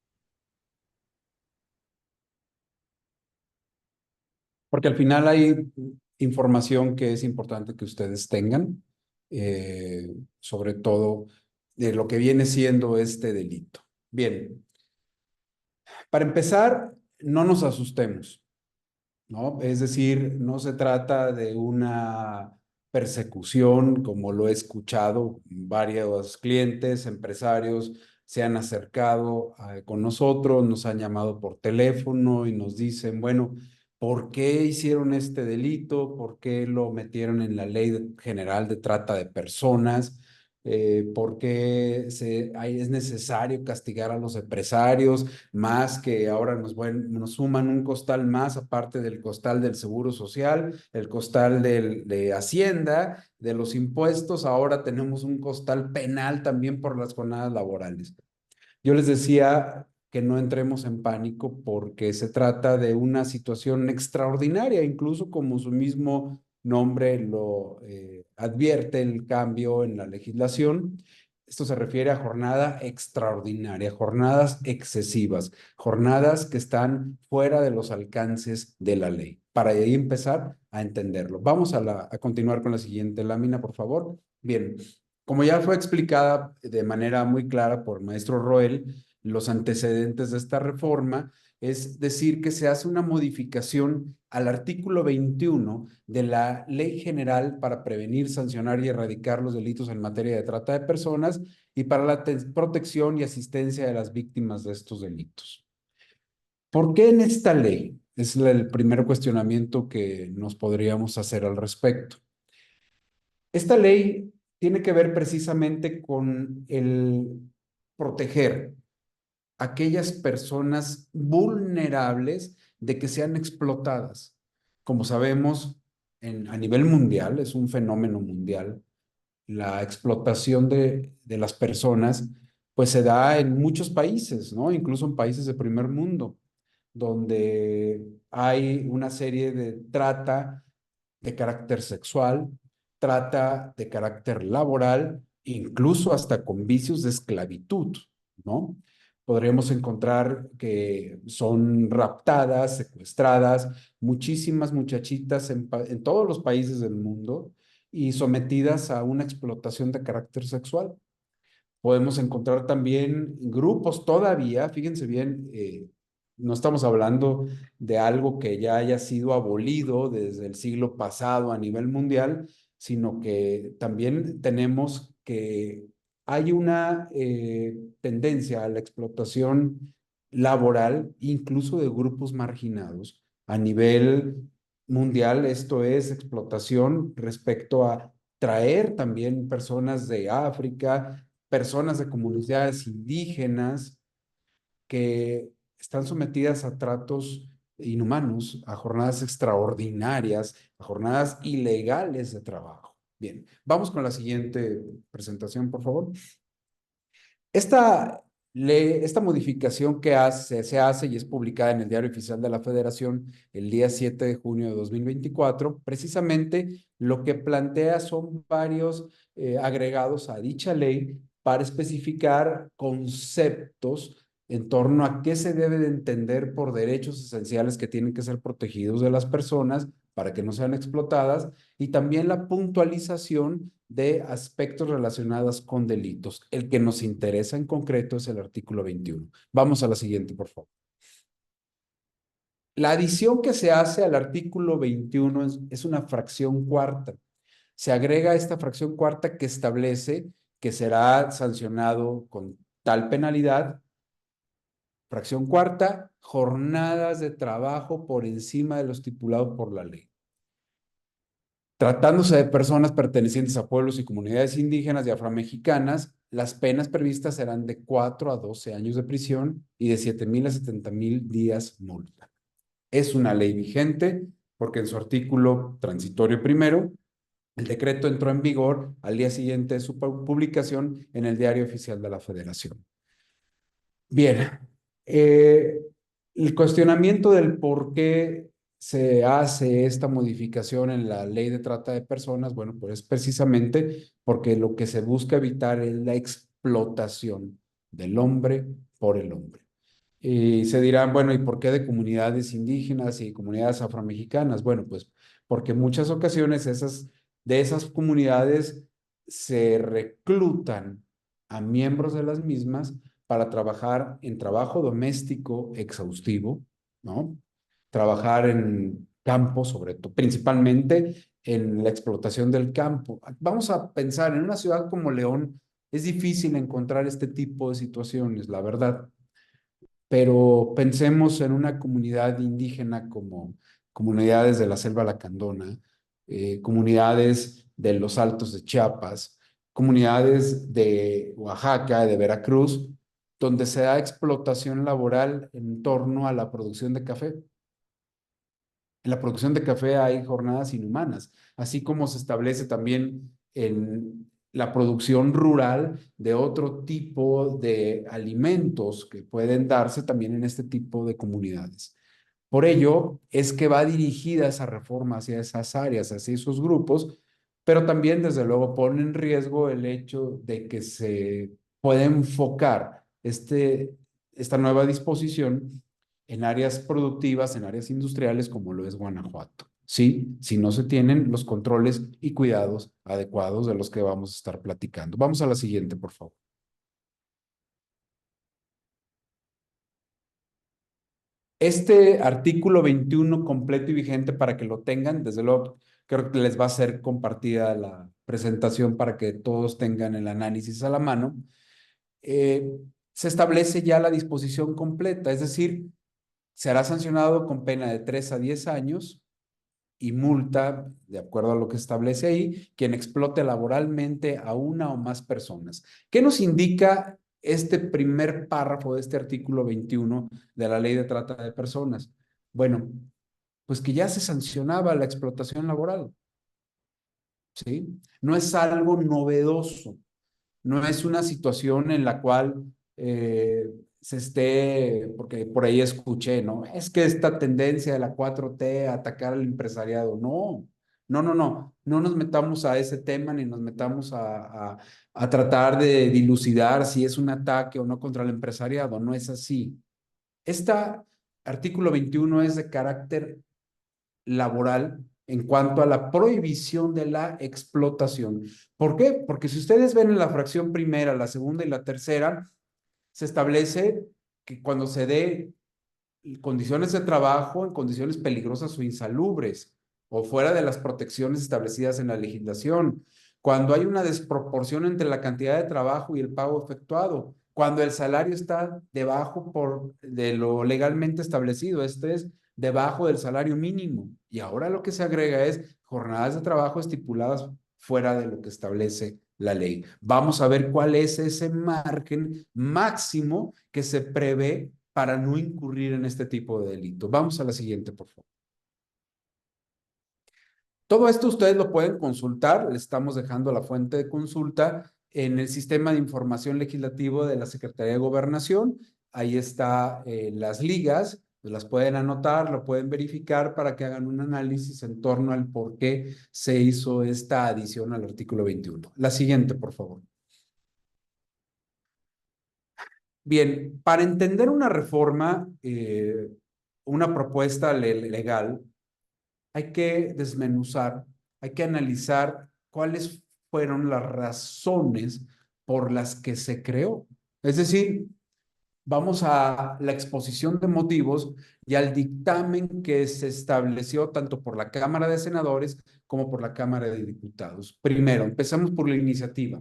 Porque al final hay información que es importante que ustedes tengan, sobre todo de lo que viene siendo este delito. Bien, para empezar, no nos asustemos, ¿no? Es decir, no se trata de una persecución, como lo he escuchado. Varios clientes, empresarios se han acercado con nosotros, nos han llamado por teléfono y nos dicen, bueno, ¿por qué hicieron este delito? ¿Por qué lo metieron en la Ley General de Trata de Personas? ¿Por qué es necesario castigar a los empresarios? Más que ahora nos suman un costal más, aparte del costal del Seguro Social, el costal de Hacienda, de los impuestos. Ahora tenemos un costal penal también por las jornadas laborales. Yo les decía que no entremos en pánico porque se trata de una situación extraordinaria, incluso como su mismo nombre lo advierte, el cambio en la legislación. Esto se refiere a jornada extraordinaria, jornadas excesivas, jornadas que están fuera de los alcances de la ley, para de ahí empezar a entenderlo. Vamos a continuar con la siguiente lámina, por favor. Bien, como ya fue explicada de manera muy clara por el maestro Roel, los antecedentes de esta reforma, es decir, que se hace una modificación al artículo 21 de la Ley General para prevenir, sancionar y erradicar los delitos en materia de trata de personas y para la protección y asistencia de las víctimas de estos delitos. ¿Por qué en esta ley? Es el primer cuestionamiento que nos podríamos hacer al respecto. Esta ley tiene que ver precisamente con el proteger aquellas personas vulnerables de que sean explotadas. Como sabemos, a nivel mundial, es un fenómeno mundial, la explotación de las personas, pues se da en muchos países, ¿no? Incluso en países de primer mundo, donde hay una serie de trata de carácter sexual, trata de carácter laboral, incluso hasta con vicios de esclavitud, ¿no? Podremos encontrar que son raptadas, secuestradas, muchísimas muchachitas en todos los países del mundo y sometidas a una explotación de carácter sexual. Podemos encontrar también grupos todavía, fíjense bien, no estamos hablando de algo que ya haya sido abolido desde el siglo pasado a nivel mundial, sino que también tenemos que hay una tendencia a la explotación laboral, incluso de grupos marginados a nivel mundial. Esto es explotación respecto a traer también personas de África, personas de comunidades indígenas que están sometidas a tratos inhumanos, a jornadas extraordinarias, a jornadas ilegales de trabajo. Bien, vamos con la siguiente presentación, por favor. Esta modificación que se hace y es publicada en el Diario Oficial de la Federación el día 7 de junio de 2024, precisamente lo que plantea son varios agregados a dicha ley para especificar conceptos en torno a qué se debe de entender por derechos esenciales que tienen que ser protegidos de las personas para que no sean explotadas, y también la puntualización de aspectos relacionados con delitos. El que nos interesa en concreto es el artículo 21. Vamos a la siguiente, por favor. La adición que se hace al artículo 21 es una fracción cuarta. Se agrega esta fracción cuarta que establece que será sancionado con tal penalidad. Fracción cuarta, jornadas de trabajo por encima de lo estipulado por la ley. Tratándose de personas pertenecientes a pueblos y comunidades indígenas y afromexicanas, las penas previstas serán de 4 a 12 años de prisión y de 7,000 a 70,000 días multa. Es una ley vigente porque en su artículo transitorio primero, el decreto entró en vigor al día siguiente de su publicación en el Diario Oficial de la Federación. Bien, el cuestionamiento del por qué se hace esta modificación en la ley de trata de personas, bueno, pues precisamente porque lo que se busca evitar es la explotación del hombre por el hombre. Y se dirán, bueno, ¿y por qué de comunidades indígenas y comunidades afromexicanas? Bueno, pues porque en muchas ocasiones de esas comunidades se reclutan a miembros de las mismas para trabajar en trabajo doméstico exhaustivo, ¿no? Trabajar en campo, sobre todo, principalmente en la explotación del campo. Vamos a pensar, en una ciudad como León, es difícil encontrar este tipo de situaciones, la verdad. Pero pensemos en una comunidad indígena como comunidades de la Selva Lacandona, comunidades de los Altos de Chiapas, comunidades de Oaxaca, de Veracruz, donde se da explotación laboral en torno a la producción de café. En la producción de café hay jornadas inhumanas, así como se establece también en la producción rural de otro tipo de alimentos que pueden darse también en este tipo de comunidades. Por ello es que va dirigida esa reforma hacia esas áreas, hacia esos grupos, pero también desde luego pone en riesgo el hecho de que se puede enfocar esta nueva disposición en áreas productivas, en áreas industriales como lo es Guanajuato. Sí, si no se tienen los controles y cuidados adecuados de los que vamos a estar platicando. Vamos a la siguiente, por favor. Este artículo 21 completo y vigente para que lo tengan, desde luego creo que les va a ser compartida la presentación para que todos tengan el análisis a la mano. Se establece ya la disposición completa, es decir, será sancionado con pena de 3 a 10 años y multa, de acuerdo a lo que establece ahí, quien explote laboralmente a una o más personas. ¿Qué nos indica este primer párrafo de este artículo 21 de la Ley de Trata de Personas? Bueno, pues que ya se sancionaba la explotación laboral, ¿sí? No es algo novedoso, no es una situación en la cual se esté, porque por ahí escuché, ¿no? Es que esta tendencia de la 4T a atacar al empresariado, no nos metamos a ese tema ni nos metamos a tratar de dilucidar si es un ataque o no contra el empresariado, no es así. Este artículo 21 es de carácter laboral en cuanto a la prohibición de la explotación. ¿Por qué? Porque si ustedes ven en la fracción primera, la segunda y la tercera, se establece que cuando se dé condiciones de trabajo en condiciones peligrosas o insalubres o fuera de las protecciones establecidas en la legislación, cuando hay una desproporción entre la cantidad de trabajo y el pago efectuado, cuando el salario está debajo de lo legalmente establecido, este es debajo del salario mínimo. Y ahora lo que se agrega es jornadas de trabajo estipuladas fuera de lo que establece la ley. Vamos a ver cuál es ese margen máximo que se prevé para no incurrir en este tipo de delito. Vamos a la siguiente, por favor. Todo esto ustedes lo pueden consultar, les estamos dejando la fuente de consulta en el Sistema de Información Legislativo de la Secretaría de Gobernación. Ahí está las ligas, pues las pueden anotar, lo pueden verificar para que hagan un análisis en torno al por qué se hizo esta adición al artículo 21. La siguiente, por favor. Bien, para entender una reforma, una propuesta legal, hay que desmenuzar, hay que analizar cuáles fueron las razones por las que se creó. Es decir, vamos a la exposición de motivos y al dictamen que se estableció tanto por la Cámara de Senadores como por la Cámara de Diputados. Primero, empezamos por la iniciativa.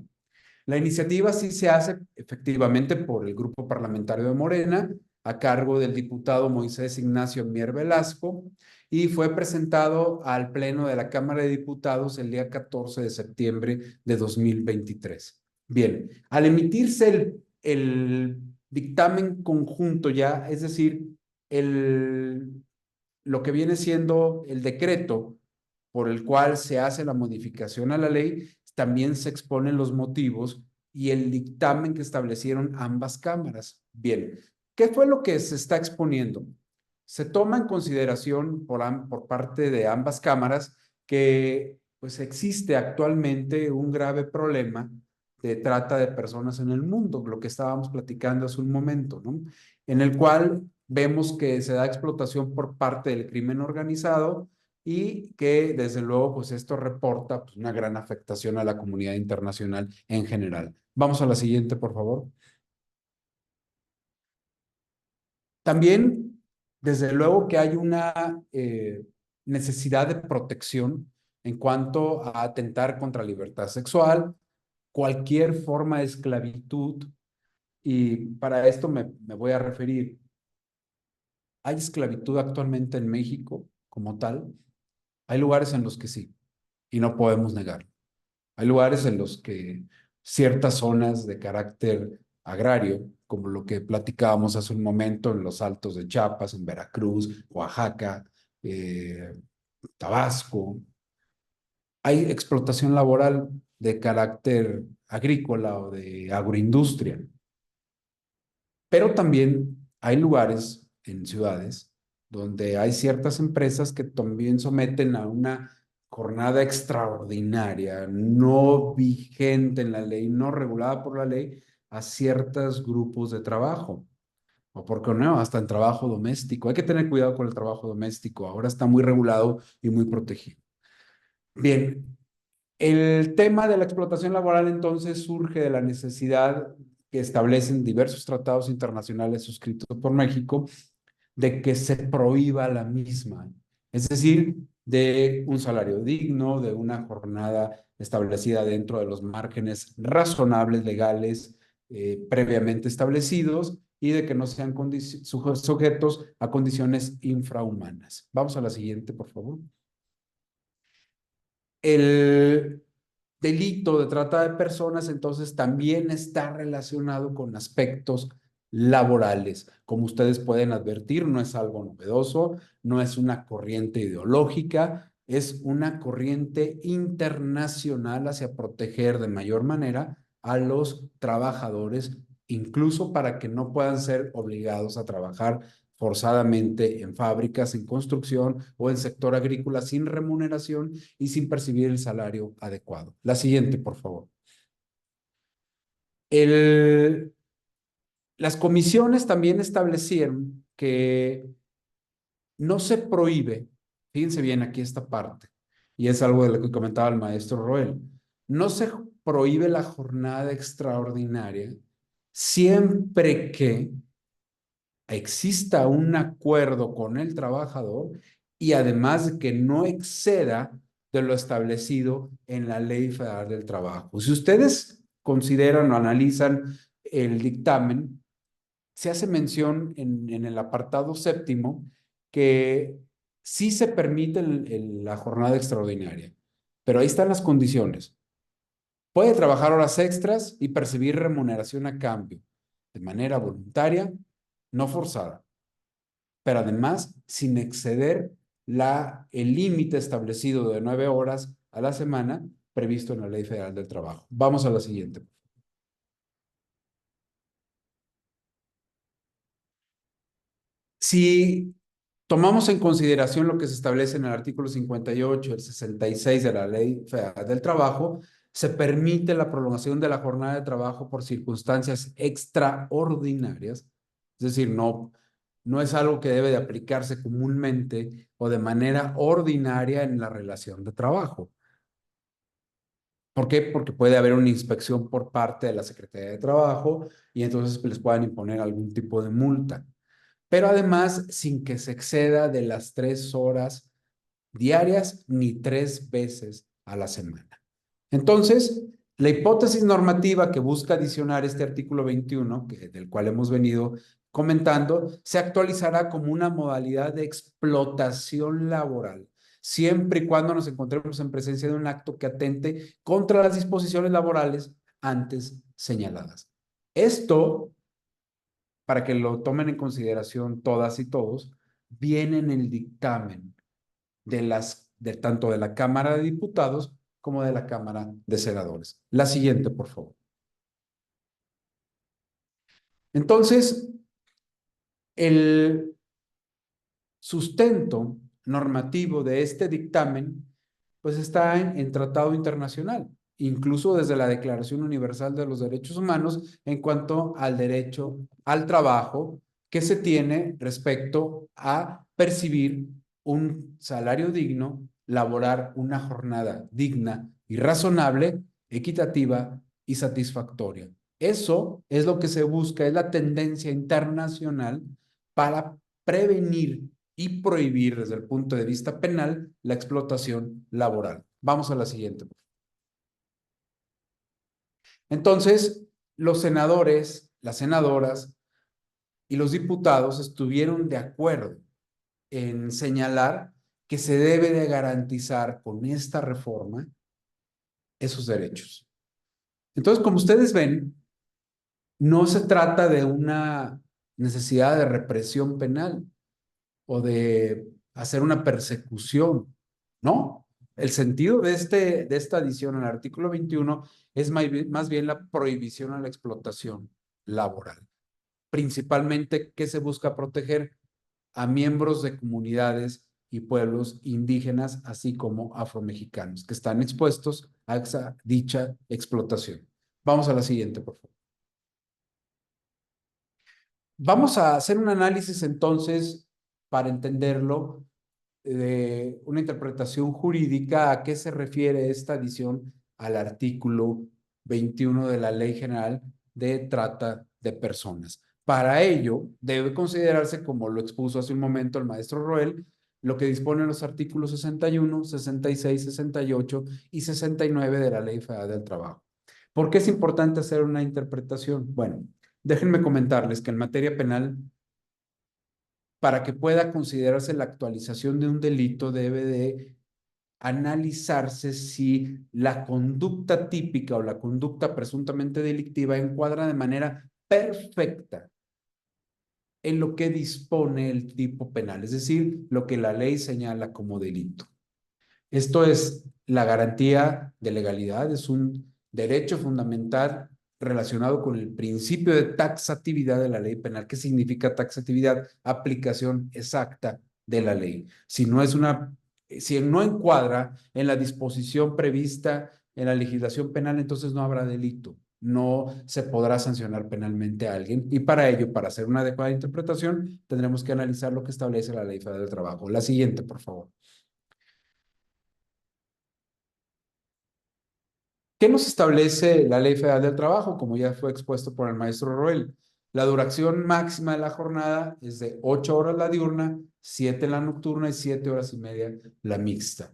La iniciativa sí se hace efectivamente por el grupo parlamentario de Morena, a cargo del diputado Moisés Ignacio Mier Velasco, y fue presentado al Pleno de la Cámara de Diputados el día 14 de septiembre de 2023. Bien, al emitirse el dictamen conjunto ya, es decir, lo que viene siendo el decreto por el cual se hace la modificación a la ley, también se exponen los motivos y el dictamen que establecieron ambas cámaras. Bien, ¿qué fue lo que se está exponiendo? Se toma en consideración por parte de ambas cámaras que pues existe actualmente un grave problema de trata de personas en el mundo, lo que estábamos platicando hace un momento, ¿no? En el cual vemos que se da explotación por parte del crimen organizado y que desde luego pues esto reporta pues, una gran afectación a la comunidad internacional en general. Vamos a la siguiente, por favor. También, desde luego que hay una necesidad de protección en cuanto a atentar contra la libertad sexual, cualquier forma de esclavitud, y para esto me voy a referir. ¿Hay esclavitud actualmente en México como tal? Hay lugares en los que sí, y no podemos negarlo. Hay lugares en los que ciertas zonas de carácter agrario, como lo que platicábamos hace un momento en los Altos de Chiapas, en Veracruz, Oaxaca, Tabasco, hay explotación laboral de carácter agrícola o de agroindustria. Pero también hay lugares en ciudades donde hay ciertas empresas que también someten a una jornada extraordinaria, no vigente en la ley, no regulada por la ley, a ciertos grupos de trabajo. O por qué no, hasta en trabajo doméstico. Hay que tener cuidado con el trabajo doméstico. Ahora está muy regulado y muy protegido. Bien, el tema de la explotación laboral entonces surge de la necesidad que establecen diversos tratados internacionales suscritos por México de que se prohíba la misma. Es decir, de un salario digno, de una jornada establecida dentro de los márgenes razonables, legales, previamente establecidos, y de que no sean sujetos a condiciones infrahumanas. Vamos a la siguiente, por favor. El delito de trata de personas, entonces, también está relacionado con aspectos laborales. Como ustedes pueden advertir, no es algo novedoso, no es una corriente ideológica, es una corriente internacional hacia proteger de mayor manera a los trabajadores, incluso para que no puedan ser obligados a trabajar forzadamente en fábricas, en construcción o en sector agrícola sin remuneración y sin percibir el salario adecuado. La siguiente, por favor. Las comisiones también establecieron que no se prohíbe, fíjense bien aquí esta parte, y es algo de lo que comentaba el maestro Roel, no se prohíbe la jornada extraordinaria siempre que exista un acuerdo con el trabajador y además de que no exceda de lo establecido en la Ley Federal del Trabajo. Si ustedes consideran o analizan el dictamen, se hace mención en el apartado séptimo que sí se permite la jornada extraordinaria, pero ahí están las condiciones. Puede trabajar horas extras y percibir remuneración a cambio, de manera voluntaria, no forzada, pero además sin exceder el límite establecido de 9 horas a la semana previsto en la Ley Federal del Trabajo. Vamos a la siguiente. Si tomamos en consideración lo que se establece en el artículo 58, el 66 de la Ley Federal del Trabajo, se permite la prolongación de la jornada de trabajo por circunstancias extraordinarias, es decir, no es algo que debe de aplicarse comúnmente o de manera ordinaria en la relación de trabajo. ¿Por qué? Porque puede haber una inspección por parte de la Secretaría de Trabajo y entonces les puedan imponer algún tipo de multa. Pero además sin que se exceda de las 3 horas diarias ni 3 veces a la semana. Entonces, la hipótesis normativa que busca adicionar este artículo 21, del cual hemos venido comentando, se actualizará como una modalidad de explotación laboral, siempre y cuando nos encontremos en presencia de un acto que atente contra las disposiciones laborales antes señaladas. Esto, para que lo tomen en consideración todas y todos, viene en el dictamen tanto de la Cámara de Diputados como de la Cámara de Senadores. La siguiente, por favor. Entonces, el sustento normativo de este dictamen, pues está en tratado internacional, incluso desde la Declaración Universal de los Derechos Humanos en cuanto al derecho al trabajo que se tiene respecto a percibir un salario digno, laborar una jornada digna y razonable, equitativa y satisfactoria. Eso es lo que se busca, es la tendencia internacional para prevenir y prohibir desde el punto de vista penal la explotación laboral. Vamos a la siguiente. Entonces, los senadores, las senadoras y los diputados estuvieron de acuerdo en señalar que se debe de garantizar con esta reforma esos derechos. Entonces, como ustedes ven, no se trata de una necesidad de represión penal o de hacer una persecución, ¿no? El sentido de esta adición al artículo 21 es más bien la prohibición a la explotación laboral. Principalmente, ¿qué se busca proteger? A miembros de comunidades y pueblos indígenas, así como afromexicanos, que están expuestos a dicha explotación. Vamos a la siguiente, por favor. Vamos a hacer un análisis entonces para entenderlo de una interpretación jurídica. ¿A qué se refiere esta adición al artículo 21 de la Ley General de Trata de Personas? Para ello, debe considerarse, como lo expuso hace un momento el maestro Roel, lo que disponen los artículos 61, 66, 68 y 69 de la Ley Federal del Trabajo. ¿Por qué es importante hacer una interpretación? Bueno, déjenme comentarles que en materia penal, para que pueda considerarse la actualización de un delito, debe de analizarse si la conducta típica o la conducta presuntamente delictiva encuadra de manera perfecta en lo que dispone el tipo penal, es decir, lo que la ley señala como delito. Esto es la garantía de legalidad, es un derecho fundamental relacionado con el principio de taxatividad de la ley penal. ¿Qué significa taxatividad? Aplicación exacta de la ley. Si no encuadra en la disposición prevista en la legislación penal, entonces no habrá delito. No se podrá sancionar penalmente a alguien. Y para ello, para hacer una adecuada interpretación, tendremos que analizar lo que establece la Ley Federal del Trabajo. La siguiente, por favor. ¿Qué nos establece la Ley Federal del Trabajo? Como ya fue expuesto por el maestro Roel, la duración máxima de la jornada es de 8 horas la diurna, 7 la nocturna y 7 horas y media la mixta.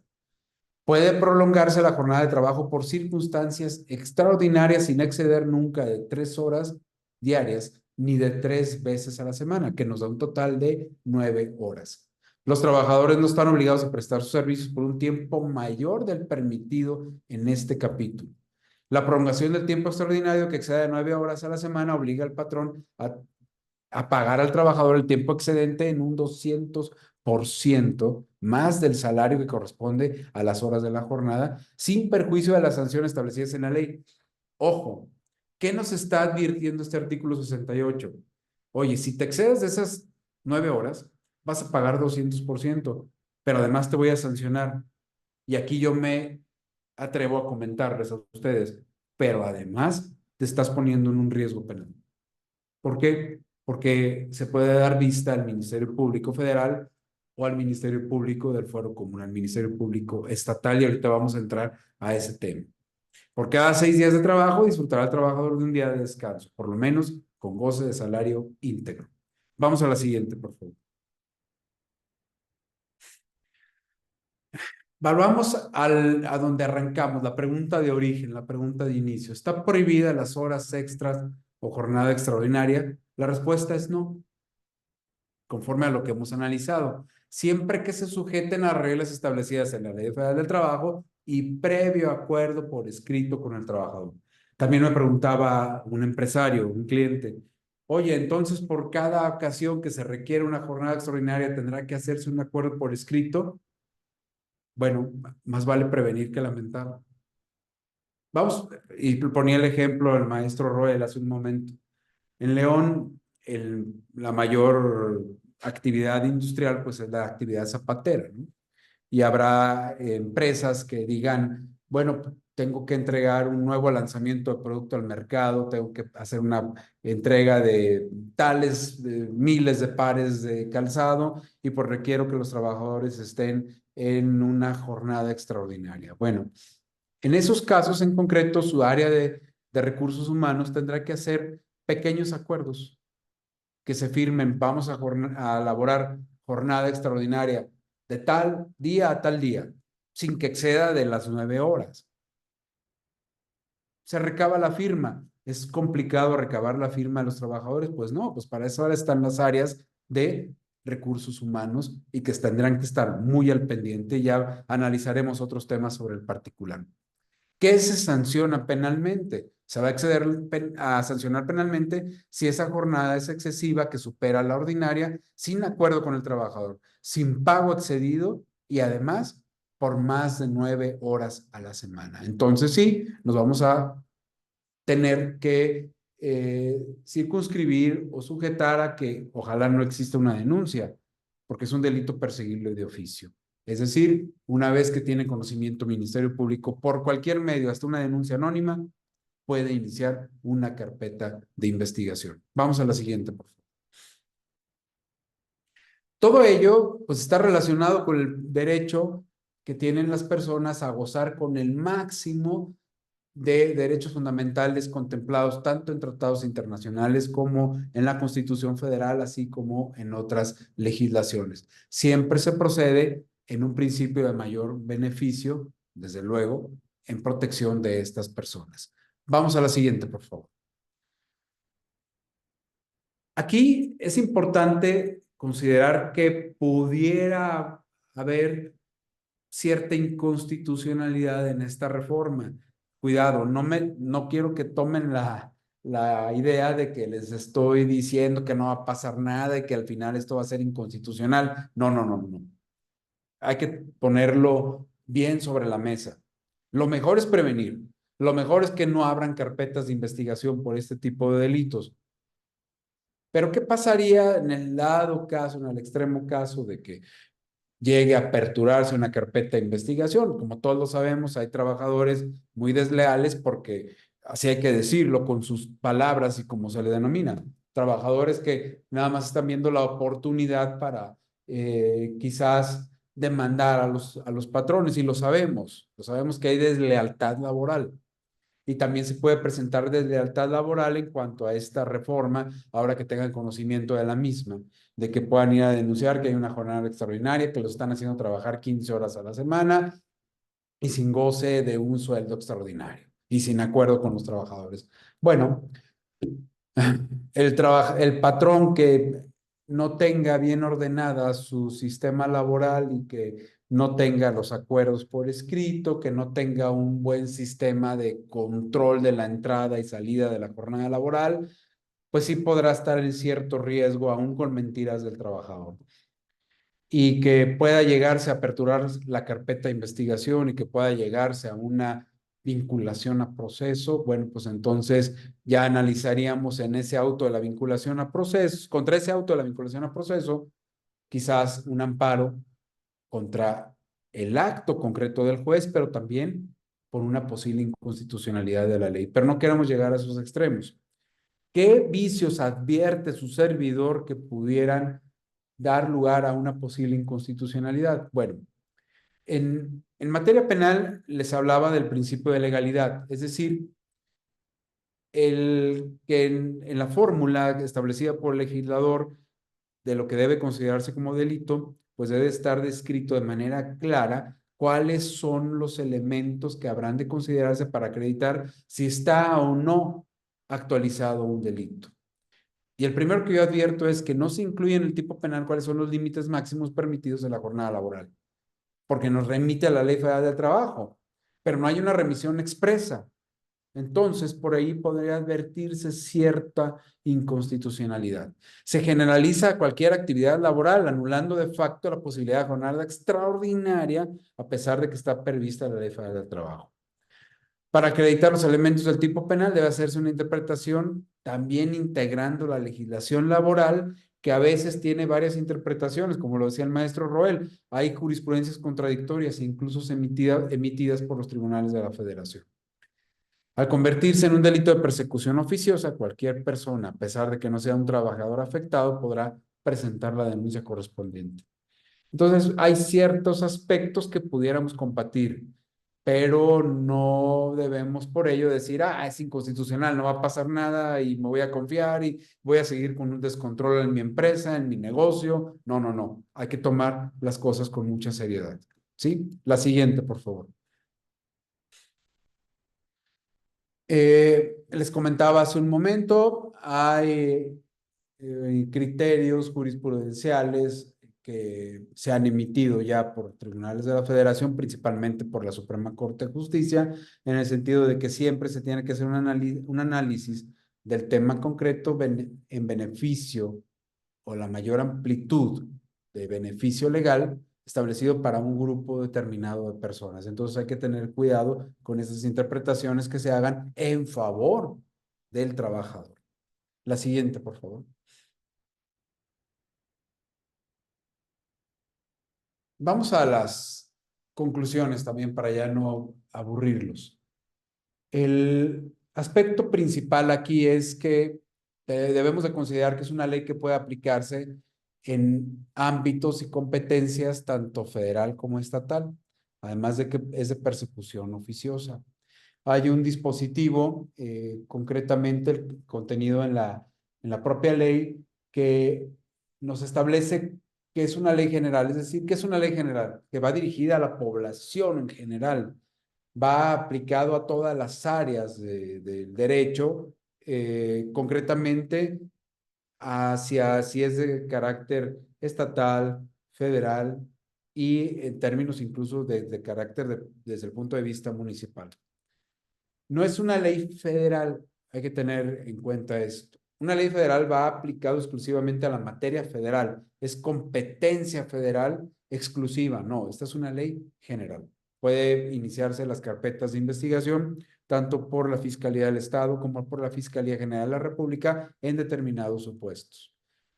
Puede prolongarse la jornada de trabajo por circunstancias extraordinarias sin exceder nunca de 3 horas diarias ni de 3 veces a la semana, que nos da un total de 9 horas. Los trabajadores no están obligados a prestar sus servicios por un tiempo mayor del permitido en este capítulo. La prolongación del tiempo extraordinario que exceda de 9 horas a la semana obliga al patrón a pagar al trabajador el tiempo excedente en un 200% más del salario que corresponde a las horas de la jornada, sin perjuicio de las sanciones establecidas en la ley. Ojo, ¿qué nos está advirtiendo este artículo 68? Oye, si te excedes de esas 9 horas, vas a pagar 200%, pero además te voy a sancionar. Y aquí yo me atrevo a comentarles a ustedes, pero además te estás poniendo en un riesgo penal. ¿Por qué? Porque se puede dar vista al Ministerio Público Federal o al Ministerio Público del Fuero Común, al Ministerio Público Estatal, y ahorita vamos a entrar a ese tema. Por cada 6 días de trabajo, disfrutará el trabajador de un día de descanso, por lo menos con goce de salario íntegro. Vamos a la siguiente, por favor. Volvamos a donde arrancamos, la pregunta de origen, la pregunta de inicio. ¿Está prohibida las horas extras o jornada extraordinaria? La respuesta es no, conforme a lo que hemos analizado, siempre que se sujeten a reglas establecidas en la Ley Federal del Trabajo y previo acuerdo por escrito con el trabajador. También me preguntaba un empresario, un cliente, oye, entonces por cada ocasión que se requiere una jornada extraordinaria tendrá que hacerse un acuerdo por escrito. Bueno, más vale prevenir que lamentar. Vamos, y ponía el ejemplo el maestro Roel hace un momento. En León, la mayor actividad industrial pues es la actividad zapatera, ¿no? Y habrá empresas que digan, bueno, tengo que entregar un nuevo lanzamiento de producto al mercado, tengo que hacer una entrega de miles de pares de calzado y pues requiero que los trabajadores estén en una jornada extraordinaria. Bueno, en esos casos en concreto, su área de recursos humanos tendrá que hacer pequeños acuerdos que se firmen. Vamos a elaborar jornada extraordinaria de tal día a tal día, sin que exceda de las 9 horas. Se recaba la firma. ¿Es complicado recabar la firma de los trabajadores? Pues no, pues para eso ahora están las áreas de recursos humanos y que tendrán que estar muy al pendiente. Ya analizaremos otros temas sobre el particular. ¿Qué se sanciona penalmente? Se va a acceder a sancionar penalmente si esa jornada es excesiva, que supera la ordinaria, sin acuerdo con el trabajador, sin pago excedido y además por más de 9 horas a la semana. Entonces sí, nos vamos a tener que circunscribir o sujetar a que ojalá no exista una denuncia, porque es un delito perseguible de oficio. Es decir, una vez que tiene conocimiento Ministerio Público por cualquier medio, hasta una denuncia anónima, puede iniciar una carpeta de investigación. Vamos a la siguiente, por favor. Todo ello, pues, está relacionado con el derecho que tienen las personas a gozar con el máximo de derechos fundamentales contemplados tanto en tratados internacionales como en la Constitución Federal, así como en otras legislaciones. Siempre se procede en un principio de mayor beneficio, desde luego, en protección de estas personas. Vamos a la siguiente, por favor. Aquí es importante considerar que pudiera haber cierta inconstitucionalidad en esta reforma. Cuidado, no quiero que tomen la idea de que les estoy diciendo que no va a pasar nada y que al final esto va a ser inconstitucional. No, no, no, no. Hay que ponerlo bien sobre la mesa. Lo mejor es prevenir. Lo mejor es que no abran carpetas de investigación por este tipo de delitos. Pero ¿qué pasaría en el dado caso, en el extremo caso de que llegue a aperturarse una carpeta de investigación? Como todos lo sabemos, hay trabajadores muy desleales porque, así hay que decirlo con sus palabras y como se le denomina, trabajadores que nada más están viendo la oportunidad para quizás demandar a los patrones, y lo sabemos que hay deslealtad laboral. Y también se puede presentar deslealtad laboral en cuanto a esta reforma, ahora que tengan conocimiento de la misma, de que puedan ir a denunciar que hay una jornada extraordinaria, que los están haciendo trabajar 15 horas a la semana y sin goce de un sueldo extraordinario y sin acuerdo con los trabajadores. Bueno, el patrón que no tenga bien ordenada su sistema laboral y que no tenga los acuerdos por escrito, que no tenga un buen sistema de control de la entrada y salida de la jornada laboral, pues sí podrá estar en cierto riesgo, aún con mentiras del trabajador. Y que pueda llegarse a aperturar la carpeta de investigación y que pueda llegarse a una vinculación a proceso, bueno, pues entonces ya analizaríamos en ese auto de la vinculación a proceso, contra ese auto de la vinculación a proceso, quizás un amparo contra el acto concreto del juez, pero también por una posible inconstitucionalidad de la ley. Pero no queremos llegar a esos extremos. ¿Qué vicios advierte su servidor que pudieran dar lugar a una posible inconstitucionalidad? Bueno, en materia penal les hablaba del principio de legalidad, es decir, el que en la fórmula establecida por el legislador de lo que debe considerarse como delito, pues debe estar descrito de manera clara cuáles son los elementos que habrán de considerarse para acreditar si está o no actualizado un delito. Y el primero que yo advierto es que no se incluye en el tipo penal cuáles son los límites máximos permitidos en la jornada laboral, porque nos remite a la Ley Federal del Trabajo, pero no hay una remisión expresa. Entonces, por ahí podría advertirse cierta inconstitucionalidad. Se generaliza cualquier actividad laboral, anulando de facto la posibilidad de jornada extraordinaria, a pesar de que está prevista la Ley Federal del Trabajo. Para acreditar los elementos del tipo penal debe hacerse una interpretación también integrando la legislación laboral, que a veces tiene varias interpretaciones, como lo decía el maestro Roel. Hay jurisprudencias contradictorias, incluso emitidas por los tribunales de la Federación. Al convertirse en un delito de persecución oficiosa, cualquier persona, a pesar de que no sea un trabajador afectado, podrá presentar la denuncia correspondiente. Entonces, hay ciertos aspectos que pudiéramos compartir, pero no debemos por ello decir, es inconstitucional, no va a pasar nada y me voy a confiar y voy a seguir con un descontrol en mi empresa, en mi negocio. No, no, no. Hay que tomar las cosas con mucha seriedad. ¿Sí? La siguiente, por favor. Les comentaba hace un momento, hay criterios jurisprudenciales que se han emitido ya por tribunales de la Federación, principalmente por la Suprema Corte de Justicia, en el sentido de que siempre se tiene que hacer un análisis del tema concreto en beneficio o la mayor amplitud de beneficio legal establecido para un grupo determinado de personas. Entonces hay que tener cuidado con esas interpretaciones que se hagan en favor del trabajador. La siguiente, por favor. Vamos a las conclusiones también para ya no aburrirlos. El aspecto principal aquí es que debemos de considerar que es una ley que puede aplicarse en ámbitos y competencias tanto federal como estatal, además de que es de persecución oficiosa. Hay un dispositivo, concretamente el contenido en la propia ley, que nos establece que es una ley general, es decir, que es una ley general, que va dirigida a la población en general, va aplicado a todas las áreas del derecho, concretamente hacia si es de carácter estatal, federal y en términos incluso de carácter desde el punto de vista municipal. No es una ley federal, hay que tener en cuenta esto. Una ley federal va aplicado exclusivamente a la materia federal, es competencia federal exclusiva, no, esta es una ley general. Puede iniciarse las carpetas de investigación tanto por la Fiscalía del Estado como por la Fiscalía General de la República en determinados supuestos.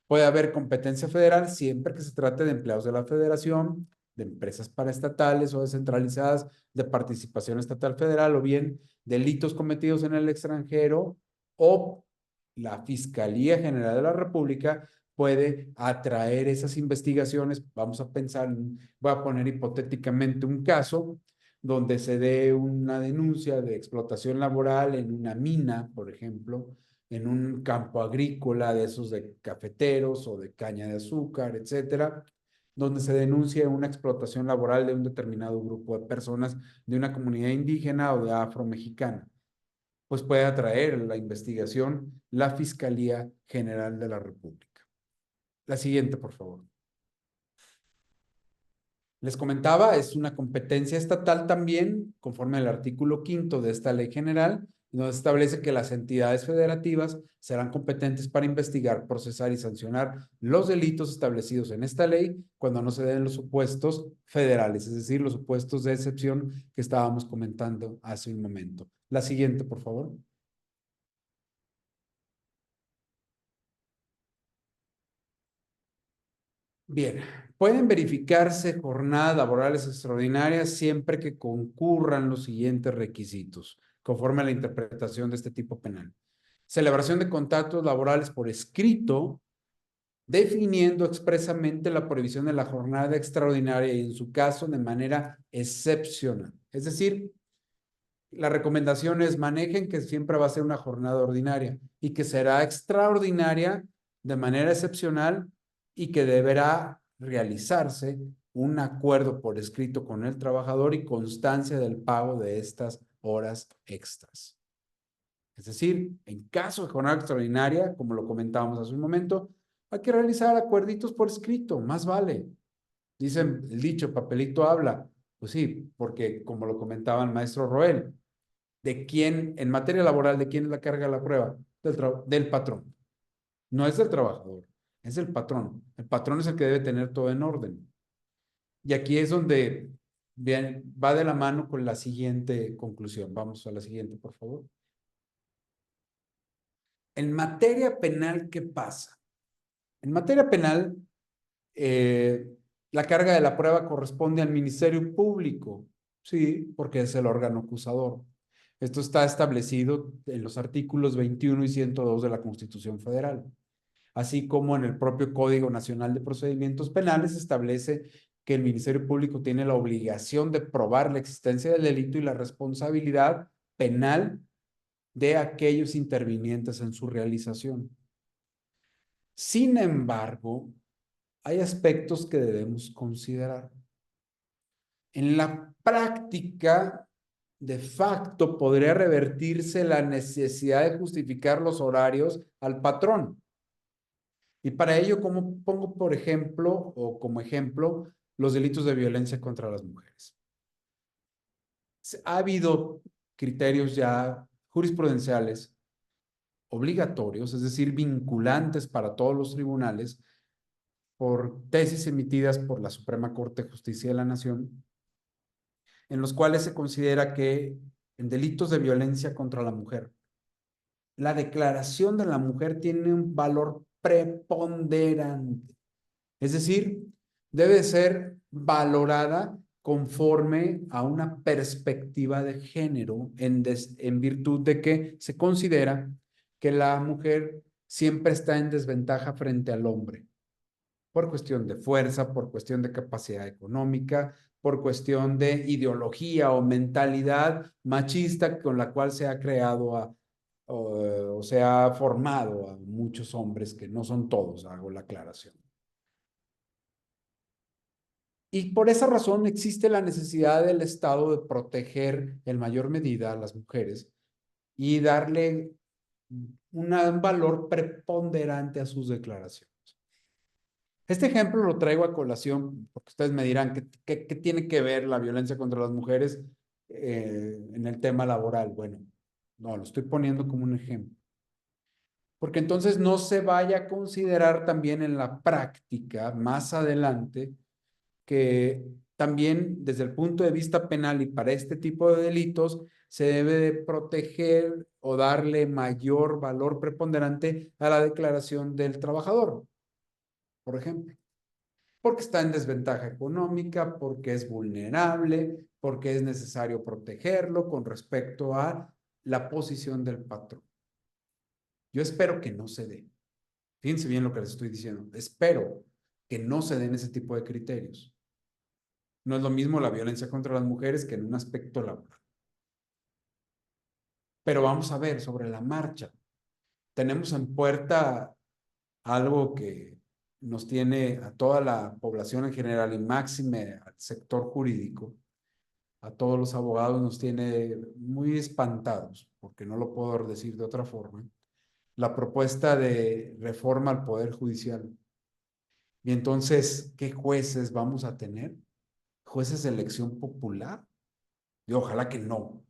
Puede haber competencia federal siempre que se trate de empleados de la Federación, de empresas paraestatales o descentralizadas de participación estatal federal o bien delitos cometidos en el extranjero o la Fiscalía General de la República puede atraer esas investigaciones. Vamos a pensar, voy a poner hipotéticamente un caso donde se dé una denuncia de explotación laboral en una mina, por ejemplo, en un campo agrícola de esos de cafeteros o de caña de azúcar, etcétera, donde se denuncie una explotación laboral de un determinado grupo de personas de una comunidad indígena o de afromexicana, pues puede atraer la investigación la Fiscalía General de la República. La siguiente, por favor. Les comentaba, es una competencia estatal también, conforme al artículo 5º de esta ley general, donde establece que las entidades federativas serán competentes para investigar, procesar y sancionar los delitos establecidos en esta ley cuando no se den los supuestos federales, es decir, los supuestos de excepción que estábamos comentando hace un momento. La siguiente, por favor. Bien, pueden verificarse jornadas laborales extraordinarias siempre que concurran los siguientes requisitos, conforme a la interpretación de este tipo penal. Celebración de contratos laborales por escrito, definiendo expresamente la prohibición de la jornada extraordinaria y en su caso de manera excepcional. Es decir, la recomendación es manejen que siempre va a ser una jornada ordinaria y que será extraordinaria de manera excepcional y que deberá realizarse un acuerdo por escrito con el trabajador y constancia del pago de estas horas extras. Es decir, en caso de jornada extraordinaria, como lo comentábamos hace un momento, hay que realizar acuerditos por escrito, más vale. Dicen el dicho, papelito habla. Pues sí, porque como lo comentaba el maestro Roel, ¿de quién, en materia laboral, de quién es la carga de la prueba? Del patrón. No es del trabajador, es del patrón. El patrón es el que debe tener todo en orden. Y aquí es donde va de la mano con la siguiente conclusión. Vamos a la siguiente, por favor. En materia penal, ¿qué pasa? En materia penal, la carga de la prueba corresponde al Ministerio Público, sí, porque es el órgano acusador. Esto está establecido en los artículos 21 y 102 de la Constitución Federal, así como en el propio Código Nacional de Procedimientos Penales establece que el Ministerio Público tiene la obligación de probar la existencia del delito y la responsabilidad penal de aquellos intervinientes en su realización. Sin embargo, hay aspectos que debemos considerar. En la práctica, de facto, podría revertirse la necesidad de justificar los horarios al patrón. Y para ello, como pongo por ejemplo, o como ejemplo, los delitos de violencia contra las mujeres. Ha habido criterios ya jurisprudenciales obligatorios, es decir, vinculantes para todos los tribunales, por tesis emitidas por la Suprema Corte de Justicia de la Nación, en los cuales se considera que en delitos de violencia contra la mujer, la declaración de la mujer tiene un valor preponderante. Es decir, debe ser valorada conforme a una perspectiva de género en virtud de que se considera que la mujer siempre está en desventaja frente al hombre, por cuestión de fuerza, por cuestión de capacidad económica, por cuestión de ideología o mentalidad machista con la cual se ha creado o se ha formado a muchos hombres, que no son todos, hago la aclaración. Y por esa razón existe la necesidad del Estado de proteger en mayor medida a las mujeres y darle un valor preponderante a sus declaraciones. Este ejemplo lo traigo a colación porque ustedes me dirán ¿qué tiene que ver la violencia contra las mujeres en el tema laboral? Bueno, no, lo estoy poniendo como un ejemplo. Porque entonces no se vaya a considerar también en la práctica más adelante que también desde el punto de vista penal y para este tipo de delitos se debe de proteger o darle mayor valor preponderante a la declaración del trabajador, por ejemplo, porque está en desventaja económica, porque es vulnerable, porque es necesario protegerlo con respecto a la posición del patrón. Yo espero que no se dé. Fíjense bien lo que les estoy diciendo. Espero que no se den ese tipo de criterios. No es lo mismo la violencia contra las mujeres que en un aspecto laboral. Pero vamos a ver sobre la marcha. Tenemos en puerta algo que nos tiene a toda la población en general y máxime al sector jurídico, a todos los abogados nos tiene muy espantados, porque no lo puedo decir de otra forma, la propuesta de reforma al Poder Judicial. Y entonces, ¿qué jueces vamos a tener? ¿Jueces de elección popular? Y ojalá que no.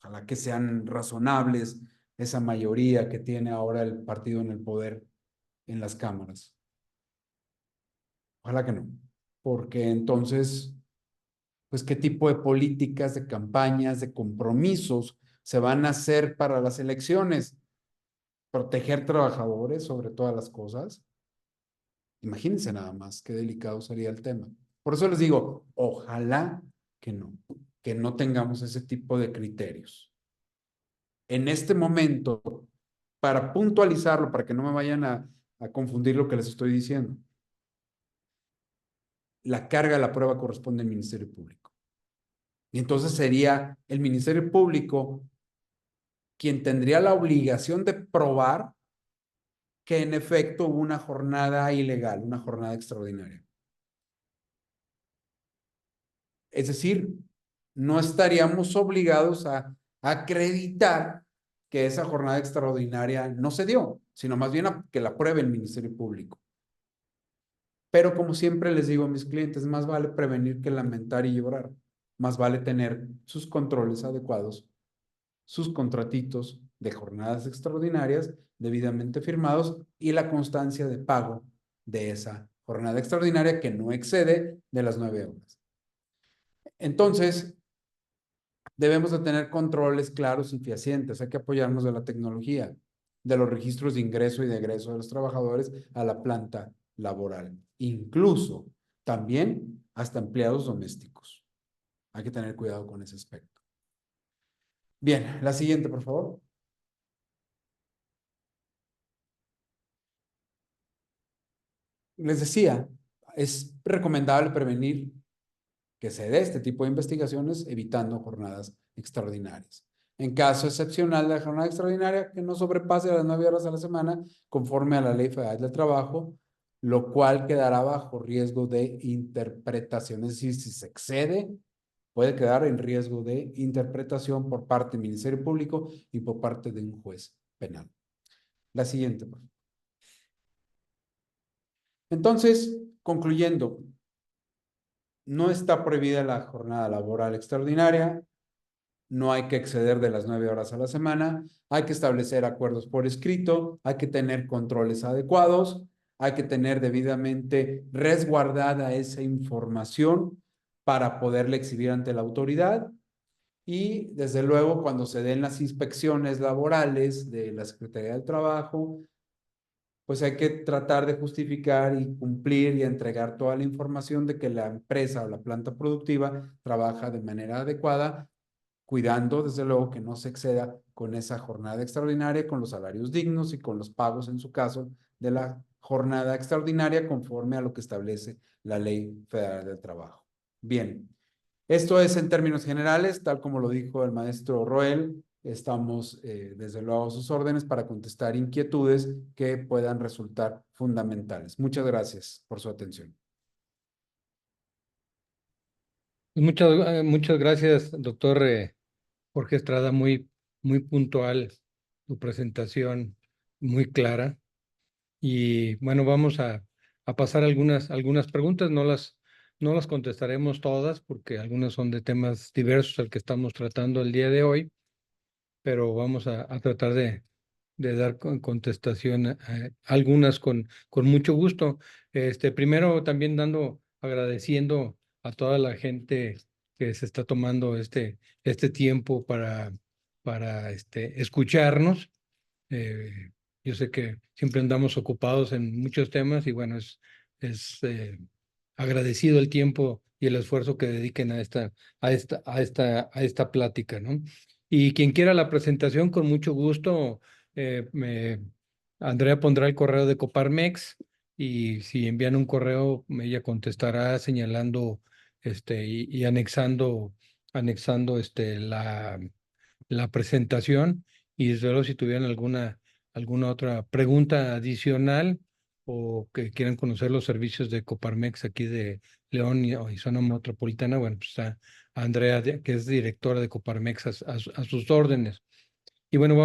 Ojalá que sean razonables esa mayoría que tiene ahora el partido en el poder en las cámaras. Ojalá que no. Porque entonces, pues, ¿qué tipo de políticas, de campañas, de compromisos se van a hacer para las elecciones? ¿Proteger trabajadores sobre todas las cosas? Imagínense nada más qué delicado sería el tema. Por eso les digo, ojalá que no tengamos ese tipo de criterios. En este momento, para puntualizarlo, para que no me vayan a confundir lo que les estoy diciendo, la carga de la prueba corresponde al Ministerio Público. Y entonces sería el Ministerio Público quien tendría la obligación de probar que en efecto hubo una jornada ilegal, una jornada extraordinaria. Es decir, no estaríamos obligados a acreditar que esa jornada extraordinaria no se dio, sino más bien a que la pruebe el Ministerio Público. Pero como siempre les digo a mis clientes, más vale prevenir que lamentar y llorar. Más vale tener sus controles adecuados, sus contratitos de jornadas extraordinarias debidamente firmados y la constancia de pago de esa jornada extraordinaria que no excede de las 9 horas. Entonces, debemos de tener controles claros y fehacientes. Hay que apoyarnos de la tecnología, de los registros de ingreso y de egreso de los trabajadores a la planta laboral. Incluso también hasta empleados domésticos. Hay que tener cuidado con ese aspecto. Bien, la siguiente, por favor. Les decía, es recomendable prevenir que se dé este tipo de investigaciones evitando jornadas extraordinarias. En caso excepcional de la jornada extraordinaria, que no sobrepase las 9 horas a la semana, conforme a la Ley Federal del Trabajo, lo cual quedará bajo riesgo de interpretación. Es decir, si se excede, puede quedar en riesgo de interpretación por parte del Ministerio Público y por parte de un juez penal. La siguiente, por favor. Entonces, concluyendo, no está prohibida la jornada laboral extraordinaria, no hay que exceder de las 9 horas a la semana, hay que establecer acuerdos por escrito, hay que tener controles adecuados, hay que tener debidamente resguardada esa información para poderla exhibir ante la autoridad y, desde luego, cuando se den las inspecciones laborales de la Secretaría del Trabajo, pues hay que tratar de justificar y cumplir y entregar toda la información de que la empresa o la planta productiva trabaja de manera adecuada, cuidando desde luego que no se exceda con esa jornada extraordinaria, con los salarios dignos y con los pagos, en su caso, de la jornada extraordinaria conforme a lo que establece la Ley Federal del Trabajo. Bien, esto es en términos generales, tal como lo dijo el maestro Roel. Estamos desde luego a sus órdenes para contestar inquietudes que puedan resultar fundamentales. Muchas gracias por su atención. Muchas gracias, doctor Jorge Estrada, muy puntual, tu presentación muy clara. Y bueno, vamos a pasar algunas preguntas, no las contestaremos todas porque algunas son de temas diversos al que estamos tratando el día de hoy, pero vamos a tratar de dar contestación a algunas con mucho gusto. Primero también agradeciendo a toda la gente que se está tomando este tiempo para escucharnos. Eh, yo sé que siempre andamos ocupados en muchos temas y bueno, es agradecido el tiempo y el esfuerzo que dediquen a esta plática, ¿no? Y quien quiera la presentación, con mucho gusto, Andrea pondrá el correo de Coparmex y si envían un correo, ella contestará señalando y anexando la presentación. Y desde luego si tuvieran alguna otra pregunta adicional o que quieran conocer los servicios de Coparmex aquí de León y zona metropolitana, bueno, pues está Andrea, que es directora de Coparmex, a sus órdenes. Y bueno,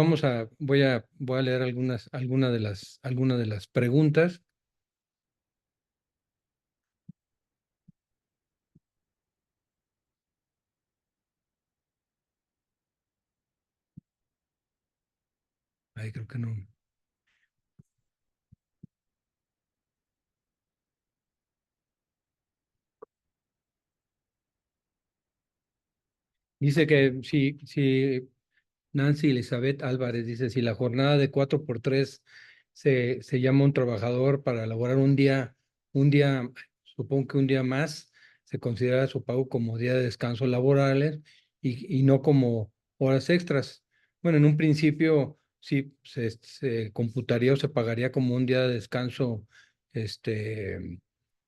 voy a leer algunas de las preguntas. Ay, creo que no. Dice que si Nancy Elizabeth Álvarez dice, si la jornada de 4 por 3 se llama un trabajador para elaborar supongo que un día más, se considera su pago como día de descanso laborales y no como horas extras. Bueno, en un principio sí se computaría o se pagaría como un día de descanso,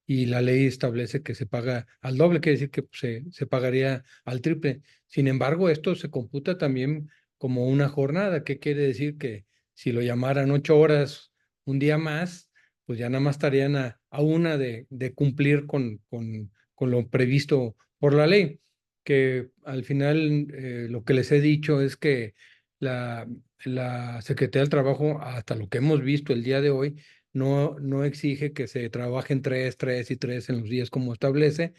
y la ley establece que se paga al doble, quiere decir que se pagaría al triple. Sin embargo, esto se computa también como una jornada. ¿Qué quiere decir? Que si lo llamaran 8 horas un día más, pues ya nada más estarían a una de cumplir con lo previsto por la ley. Que al final lo que les he dicho es que la, la Secretaría del Trabajo, hasta lo que hemos visto el día de hoy, no exige que se trabajen 3 en los días como establece,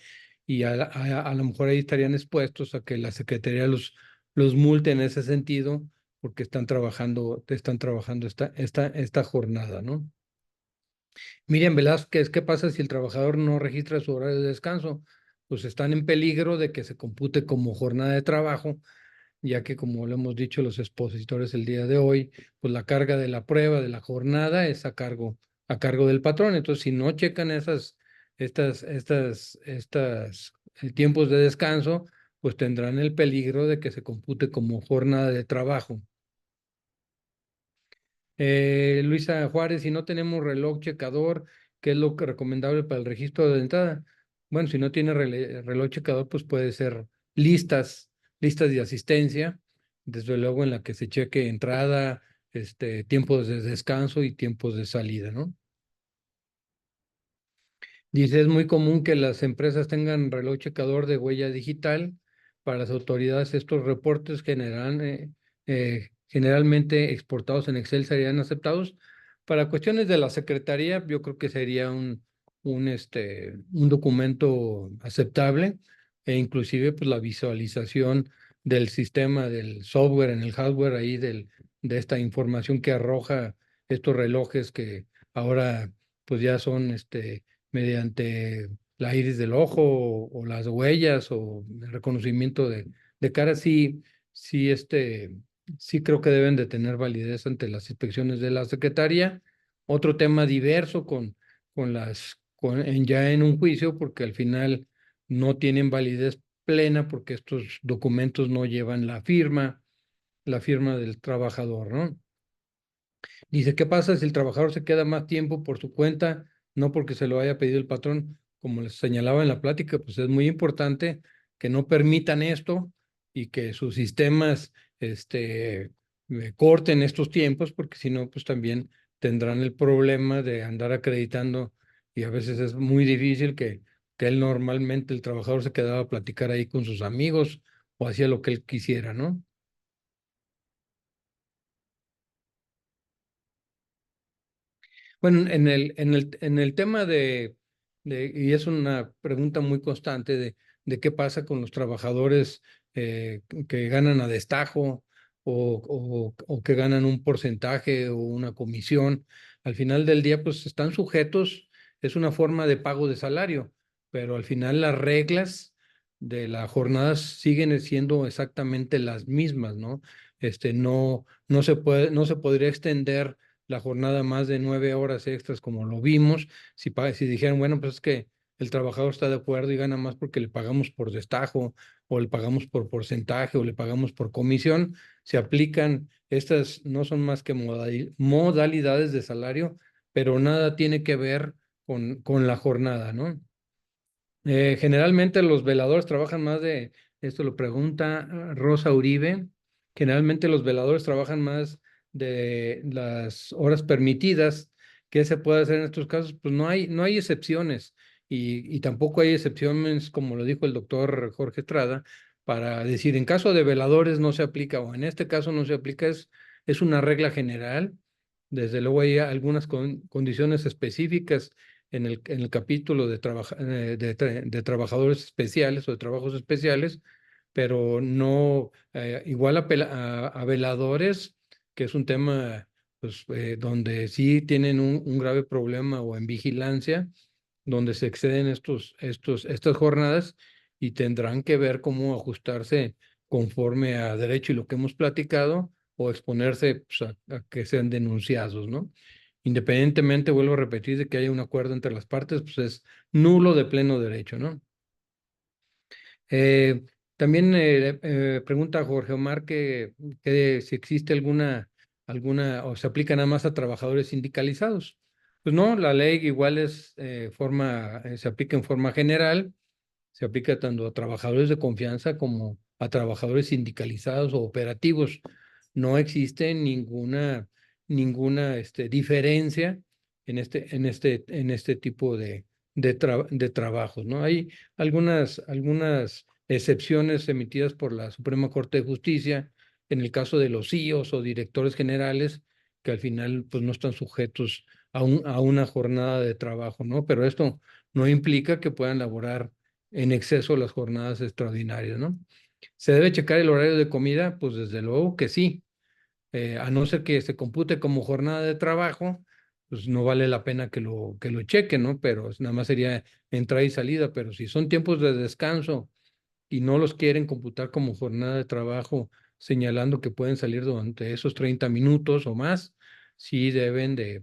y a lo mejor ahí estarían expuestos a que la Secretaría los multe en ese sentido, porque están trabajando esta jornada, ¿no? Miriam Velázquez, ¿qué pasa si el trabajador no registra su horario de descanso? Pues están en peligro de que se compute como jornada de trabajo, ya que como lo hemos dicho los expositores el día de hoy, pues la carga de la prueba de la jornada es a cargo del patrón. Entonces, si no checan estas tiempos de descanso, pues tendrán el peligro de que se compute como jornada de trabajo. Luisa Juárez, si no tenemos reloj checador, ¿qué es lo que recomendable para el registro de entrada? Bueno, si no tiene reloj checador, pues puede ser listas de asistencia, desde luego en la que se cheque entrada, tiempos de descanso y tiempos de salida, ¿no? Dice, es muy común que las empresas tengan reloj checador de huella digital. Para las autoridades, estos reportes generalmente exportados en Excel serían aceptados. Para cuestiones de la Secretaría, yo creo que sería un documento aceptable, e inclusive pues la visualización del sistema, del software en el hardware ahí de esta información que arroja estos relojes que ahora pues ya son mediante la iris del ojo o las huellas o el reconocimiento de cara, sí creo que deben de tener validez ante las inspecciones de la Secretaría, otro tema diverso ya en un juicio, porque al final no tienen validez plena porque estos documentos no llevan la firma del trabajador, ¿no? Dice, ¿qué pasa si el trabajador se queda más tiempo por su cuenta, no porque se lo haya pedido el patrón? Como les señalaba en la plática, pues es muy importante que no permitan esto y que sus sistemas corten estos tiempos, porque si no, pues también tendrán el problema de andar acreditando y a veces es muy difícil que él normalmente, el trabajador se quedaba a platicar ahí con sus amigos o hacía lo que él quisiera, ¿no? Bueno, en el tema y es una pregunta muy constante de qué pasa con los trabajadores que ganan a destajo o que ganan un porcentaje o una comisión. Al final del día, pues están sujetos, es una forma de pago de salario, pero al final las reglas de la jornada siguen siendo exactamente las mismas, ¿no? No se podría extender la jornada más de 9 horas extras, como lo vimos, si dijeran, bueno, pues es que el trabajador está de acuerdo y gana más porque le pagamos por destajo, o le pagamos por porcentaje, o le pagamos por comisión, se aplican estas, no son más que modalidades de salario, pero nada tiene que ver con la jornada, ¿no? Generalmente los veladores trabajan esto lo pregunta Rosa Uribe, generalmente los veladores trabajan más de las horas permitidas. ¿Qué se puede hacer en estos casos? Pues no hay excepciones y tampoco hay excepciones, como lo dijo el doctor Jorge Estrada, para decir en caso de veladores no se aplica o en este caso no se aplica, es una regla general. Desde luego hay algunas condiciones específicas en el capítulo de trabajadores especiales o de trabajos especiales, pero no igual a veladores, que es un tema pues, donde sí tienen un grave problema o en vigilancia, donde se exceden estas jornadas y tendrán que ver cómo ajustarse conforme a derecho y lo que hemos platicado o exponerse pues, a que sean denunciados, ¿no? Independientemente, vuelvo a repetir, de que haya un acuerdo entre las partes, pues es nulo de pleno derecho, ¿no? Eh, También pregunta Jorge Omar que si existe o se aplica nada más a trabajadores sindicalizados. Pues no, la ley igual se aplica en forma general, se aplica tanto a trabajadores de confianza como a trabajadores sindicalizados o operativos. No existe ninguna diferencia en este tipo de trabajos, ¿no? Hay algunas excepciones emitidas por la Suprema Corte de Justicia en el caso de los CEOs o directores generales que al final pues no están sujetos a una jornada de trabajo, ¿no? Pero esto no implica que puedan laborar en exceso las jornadas extraordinarias, ¿no? ¿Se debe checar el horario de comida? Pues desde luego que sí. A no ser que se compute como jornada de trabajo, pues no vale la pena que lo chequen, ¿no? Pero nada más sería entrada y salida, pero si son tiempos de descanso y no los quieren computar como jornada de trabajo, señalando que pueden salir durante esos 30 minutos o más, sí deben de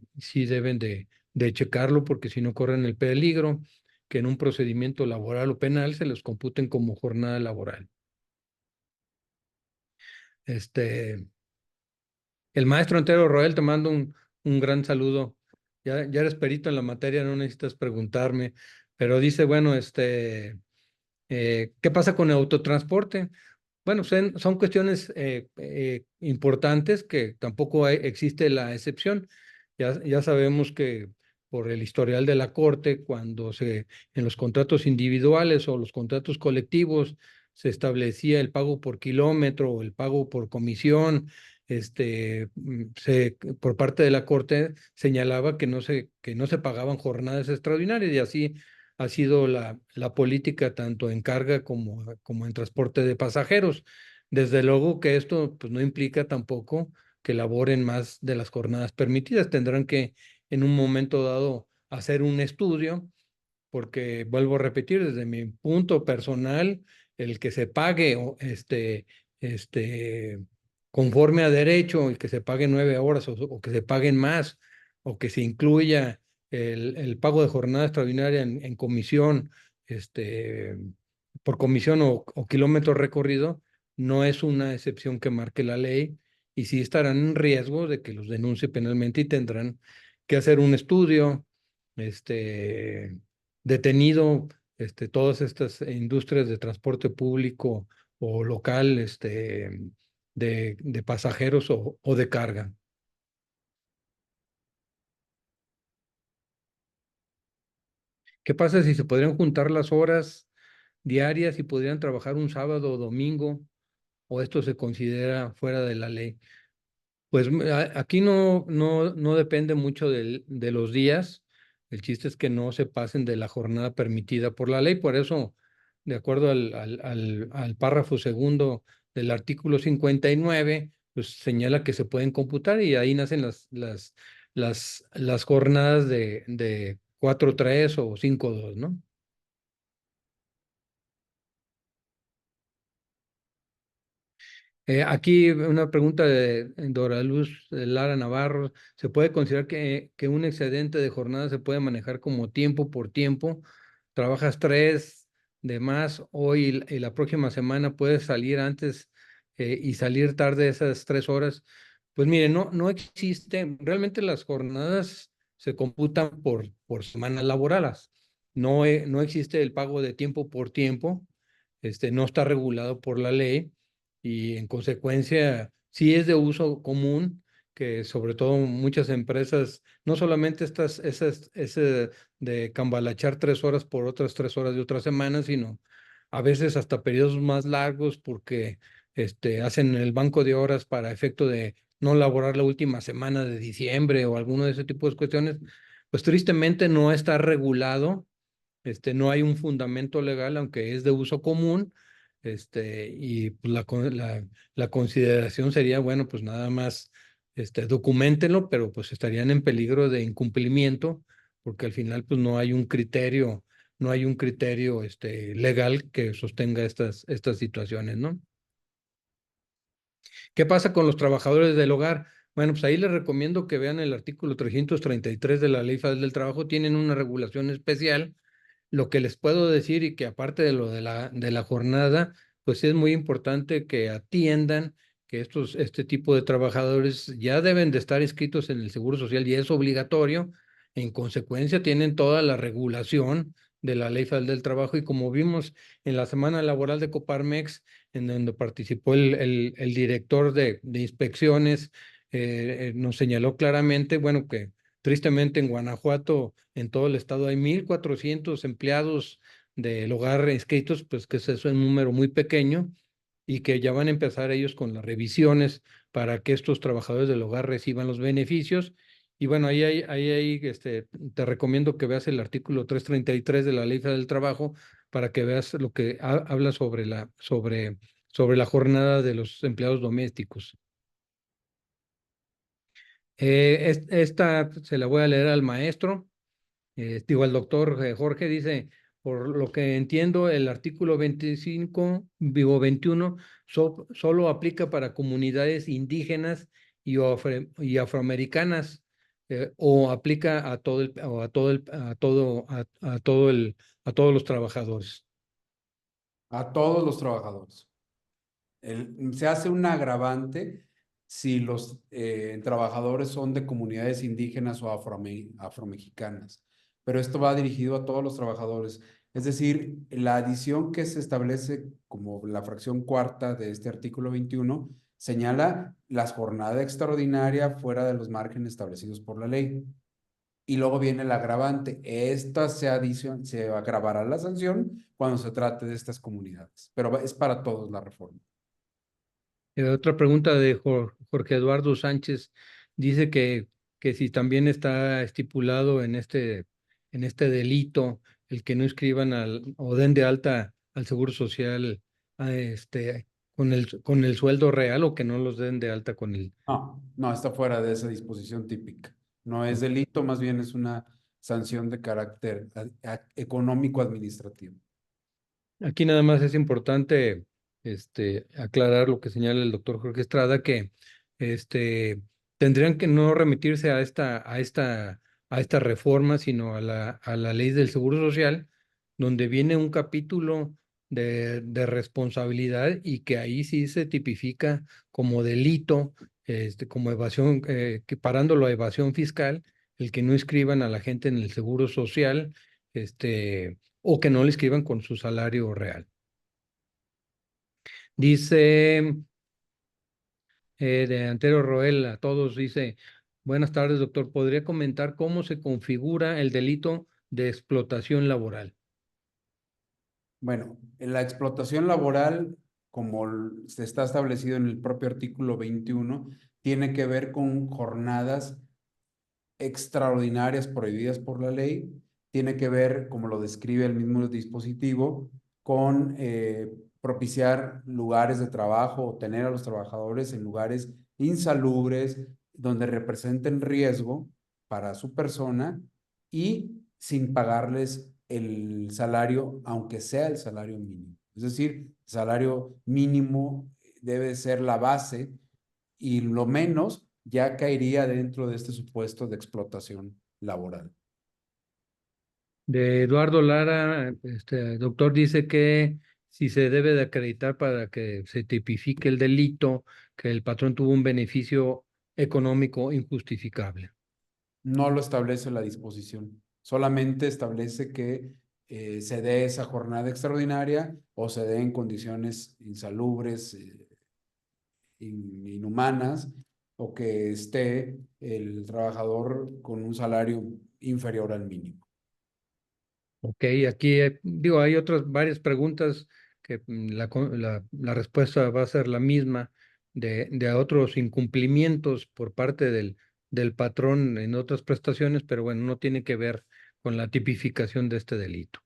checarlo, porque si no corren el peligro que en un procedimiento laboral o penal se les computen como jornada laboral. El maestro Antero Roel, te mando un gran saludo. Ya eres perito en la materia, no necesitas preguntarme, pero dice, bueno, ¿qué pasa con el autotransporte? Bueno, son cuestiones importantes que tampoco existe la excepción. Ya sabemos que por el historial de la Corte, en los contratos individuales o los contratos colectivos se establecía el pago por kilómetro o el pago por comisión, por parte de la Corte señalaba que no se pagaban jornadas extraordinarias y así ha sido la política tanto en carga como en transporte de pasajeros. Desde luego que esto pues, no implica tampoco que laboren más de las jornadas permitidas. Tendrán que en un momento dado hacer un estudio, porque vuelvo a repetir, desde mi punto personal, el que se pague este, conforme a derecho, el que se pague 9 horas o que se paguen más o que se incluya el pago de jornada extraordinaria en comisión, por comisión o kilómetro recorrido, no es una excepción que marque la ley y sí estarán en riesgo de que los denuncie penalmente y tendrán que hacer un estudio, detenido, todas estas industrias de transporte público o local, de pasajeros o de carga. ¿Qué pasa si se podrían juntar las horas diarias y podrían trabajar un sábado o domingo o esto se considera fuera de la ley? Pues aquí no depende mucho de los días. El chiste es que no se pasen de la jornada permitida por la ley. Por eso, de acuerdo al párrafo segundo del artículo 59, pues señala que se pueden computar y ahí nacen las jornadas de 4-3 o 5-2, ¿no? Aquí una pregunta de Dora Luz Lara Navarro. ¿Se puede considerar que un excedente de jornada se puede manejar como tiempo por tiempo? Trabajas 3 de más hoy y la próxima semana puedes salir antes y salir tarde esas 3 horas. Pues mire, no existe, realmente las jornadas se computan por semanas laborales. No existe el pago de tiempo por tiempo, no está regulado por la ley y en consecuencia sí es de uso común que sobre todo muchas empresas, no solamente ese de cambalachar 3 horas por otras 3 horas de otra semana, sino a veces hasta periodos más largos porque hacen el banco de horas para efecto de no laborar la última semana de diciembre o alguno de ese tipo de cuestiones, pues tristemente no está regulado, no hay un fundamento legal, aunque es de uso común, y pues la consideración sería, bueno, pues nada más, documentenlo, pero pues estarían en peligro de incumplimiento, porque al final, pues no hay un criterio, legal que sostenga estas situaciones, ¿no? ¿Qué pasa con los trabajadores del hogar? Bueno, pues ahí les recomiendo que vean el artículo 333 de la Ley Federal del Trabajo, tienen una regulación especial. Lo que les puedo decir y que aparte de lo de la jornada, pues es muy importante que atiendan que este tipo de trabajadores ya deben de estar inscritos en el Seguro Social y es obligatorio. En consecuencia, tienen toda la regulación de la Ley Federal del Trabajo y como vimos en la semana laboral de Coparmex, en donde participó el director de inspecciones, nos señaló claramente, bueno, que tristemente en Guanajuato, en todo el estado, hay 1,400 empleados del hogar inscritos, pues que eso es un número muy pequeño y que ya van a empezar ellos con las revisiones para que estos trabajadores del hogar reciban los beneficios. Y bueno, te recomiendo que veas el artículo 333 de la Ley Federal del Trabajo para que veas lo que habla sobre la jornada de los empleados domésticos. Esta se la voy a leer al maestro. Al doctor Jorge dice, por lo que entiendo, el artículo 25, 21, solo aplica para comunidades indígenas y afroamericanas, o aplica a todo o a todo a todos los trabajadores. A todos los trabajadores. Se hace un agravante si los trabajadores son de comunidades indígenas o afromexicanas, pero esto va dirigido a todos los trabajadores. Es decir, la adición que se establece como la fracción cuarta de este artículo 21 señala la jornada extraordinaria fuera de los márgenes establecidos por la ley. Y luego viene el agravante. Esta se agravará la sanción cuando se trate de estas comunidades, pero es para todos la reforma. Otra pregunta de Jorge Eduardo Sánchez dice que si también está estipulado en este delito el que no inscriban o den de alta al Seguro Social con el sueldo real o que no los den de alta con el. No, está fuera de esa disposición típica. No es delito, más bien es una sanción de carácter económico administrativo. Aquí nada más es importante aclarar lo que señala el doctor Jorge Estrada, que tendrían que no remitirse a esta reforma, sino a la ley del Seguro Social, donde viene un capítulo de responsabilidad y que ahí sí se tipifica como delito, como evasión, equiparándolo a evasión fiscal, el que no inscriban a la gente en el Seguro Social, o que no le inscriban con su salario real. Dice de Antero Roel a todos, dice, buenas tardes, doctor. ¿Podría comentar cómo se configura el delito de explotación laboral? Bueno, en la explotación laboral, como se está establecido en el propio artículo 21, tiene que ver con jornadas extraordinarias prohibidas por la ley, tiene que ver, como lo describe el mismo dispositivo, con propiciar lugares de trabajo o tener a los trabajadores en lugares insalubres donde representen riesgo para su persona y sin pagarles el salario, aunque sea el salario mínimo. Es decir, el salario mínimo debe ser la base y lo menos ya caería dentro de este supuesto de explotación laboral. De Eduardo Lara, doctor, dice que si se debe de acreditar para que se tipifique el delito, que el patrón tuvo un beneficio económico injustificable. No lo establece la disposición, solamente establece que se dé esa jornada extraordinaria o se dé en condiciones insalubres, inhumanas, o que esté el trabajador con un salario inferior al mínimo. Ok, aquí digo, hay varias preguntas que la respuesta va a ser la misma de otros incumplimientos por parte del patrón en otras prestaciones, pero bueno, no tiene que ver con la tipificación de este delito.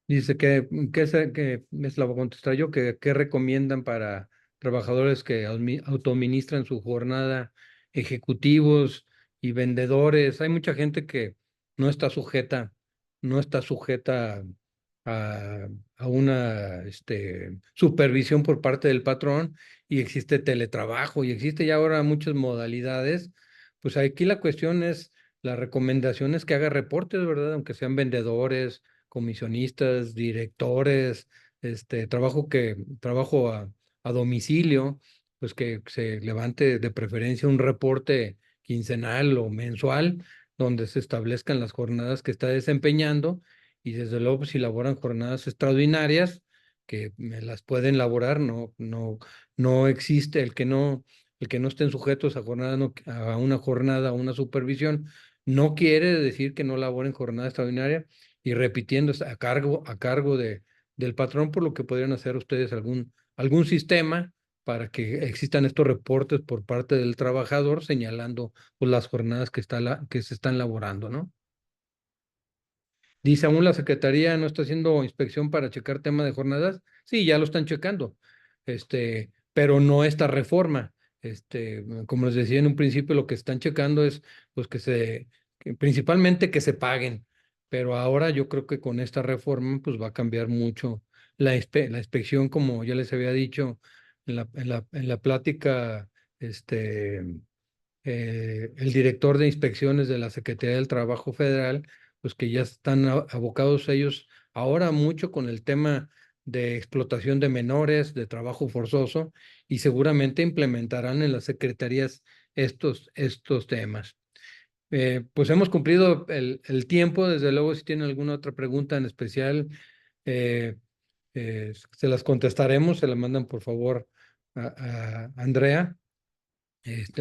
Dice que les la voy a contestar yo, que qué recomiendan para trabajadores que autoadministran su jornada, ejecutivos y vendedores. Hay mucha gente que no está sujeta, no está sujeta a, a una supervisión por parte del patrón, y existe teletrabajo y existe ya ahora muchas modalidades. Pues aquí la cuestión es, la recomendación es que haga reportes, ¿verdad? Aunque sean vendedores, comisionistas, directores, trabajo a domicilio, pues que se levante de preferencia un reporte quincenal o mensual donde se establezcan las jornadas que está desempeñando, y desde luego pues, si laboran jornadas extraordinarias que me las pueden laborar, no existe el que no estén sujetos a a una jornada, a una supervisión, no quiere decir que no laboren jornada extraordinaria, y repitiendo a cargo del patrón, por lo que podrían hacer ustedes algún sistema para que existan estos reportes por parte del trabajador señalando pues, las jornadas que se están laborando, ¿no? Dice, ¿aún la Secretaría no está haciendo inspección para checar tema de jornadas? Sí, ya lo están checando, pero no esta reforma. Como les decía en un principio, lo que están checando es pues principalmente que se paguen, pero ahora yo creo que con esta reforma pues va a cambiar mucho la inspección, como ya les había dicho en la plática, el director de inspecciones de la Secretaría del Trabajo Federal, pues que ya están abocados ellos ahora mucho con el tema de explotación de menores, de trabajo forzoso, y seguramente implementarán en las secretarías estos temas. Pues hemos cumplido el tiempo. Desde luego, si tienen alguna otra pregunta en especial, eh, se las contestaremos, se la mandan por favor a Andrea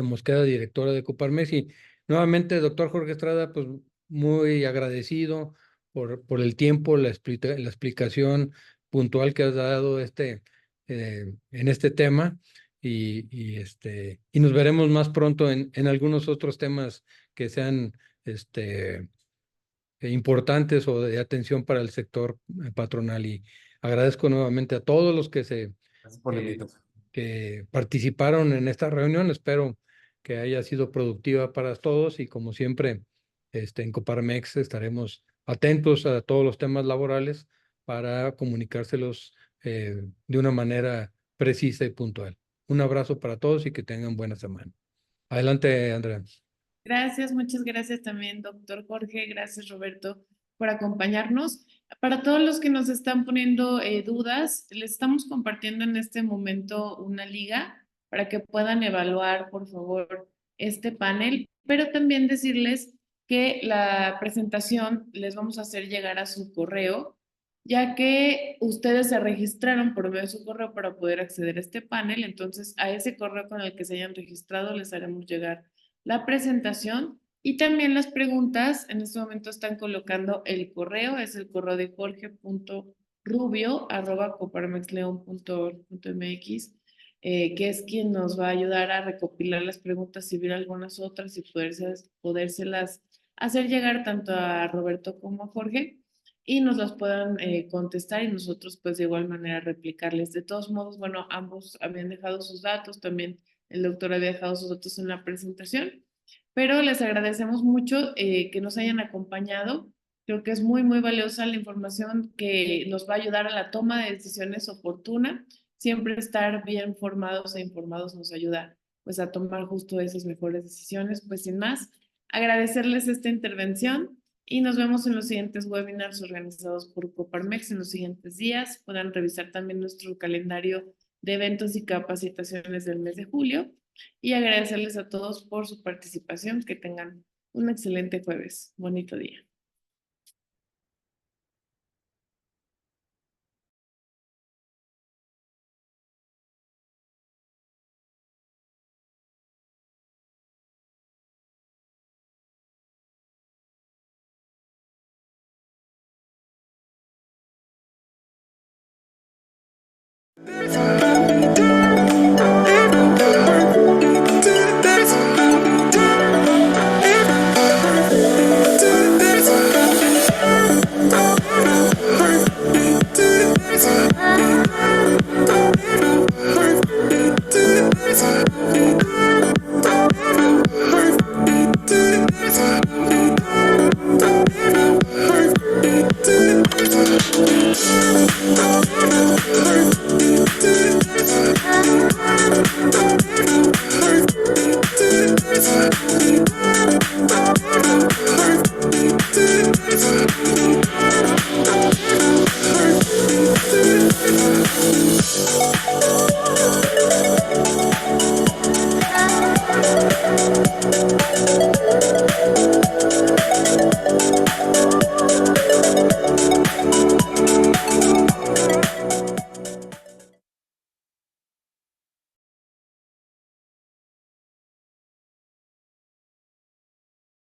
Mosqueda, directora de Coparmex. Y nuevamente, doctor Jorge Estrada, pues muy agradecido por el tiempo, la explicación puntual que has dado en este tema, y nos veremos más pronto en algunos otros temas que sean importantes o de atención para el sector patronal. Y agradezco nuevamente a todos los Gracias por la eh, invitación. que participaron en esta reunión. Espero que haya sido productiva para todos y como siempre, en Coparmex estaremos atentos a todos los temas laborales para comunicárselos de una manera precisa y puntual. Un abrazo para todos y que tengan buena semana. Adelante, Andrea. Gracias, muchas gracias también, doctor Jorge. Gracias, Roberto, por acompañarnos. Para todos los que nos están poniendo dudas, les estamos compartiendo en este momento una liga para que puedan evaluar, por favor, este panel, pero también decirles que la presentación les vamos a hacer llegar a su correo, ya que ustedes se registraron por medio de su correo para poder acceder a este panel. Entonces, a ese correo con el que se hayan registrado les haremos llegar la presentación y también las preguntas. En este momento están colocando el correo, es el correo de jorge.rubio@coparmexleon.org.mx, que es quien nos va a ayudar a recopilar las preguntas y ver algunas otras y podérselas hacer llegar tanto a Roberto como a Jorge y nos las puedan contestar y nosotros pues de igual manera replicarles. De todos modos, bueno, ambos habían dejado sus datos, también el doctor había dejado sus datos en la presentación, pero les agradecemos mucho que nos hayan acompañado. Creo que es muy, muy valiosa la información que nos va a ayudar a la toma de decisiones oportuna. Siempre estar bien formados e informados nos ayuda pues a tomar justo esas mejores decisiones. Pues sin más, agradecerles esta intervención y nos vemos en los siguientes webinars organizados por Coparmex en los siguientes días. Puedan revisar también nuestro calendario de eventos y capacitaciones del mes de julio y agradecerles a todos por su participación. Que tengan un excelente jueves. Bonito día.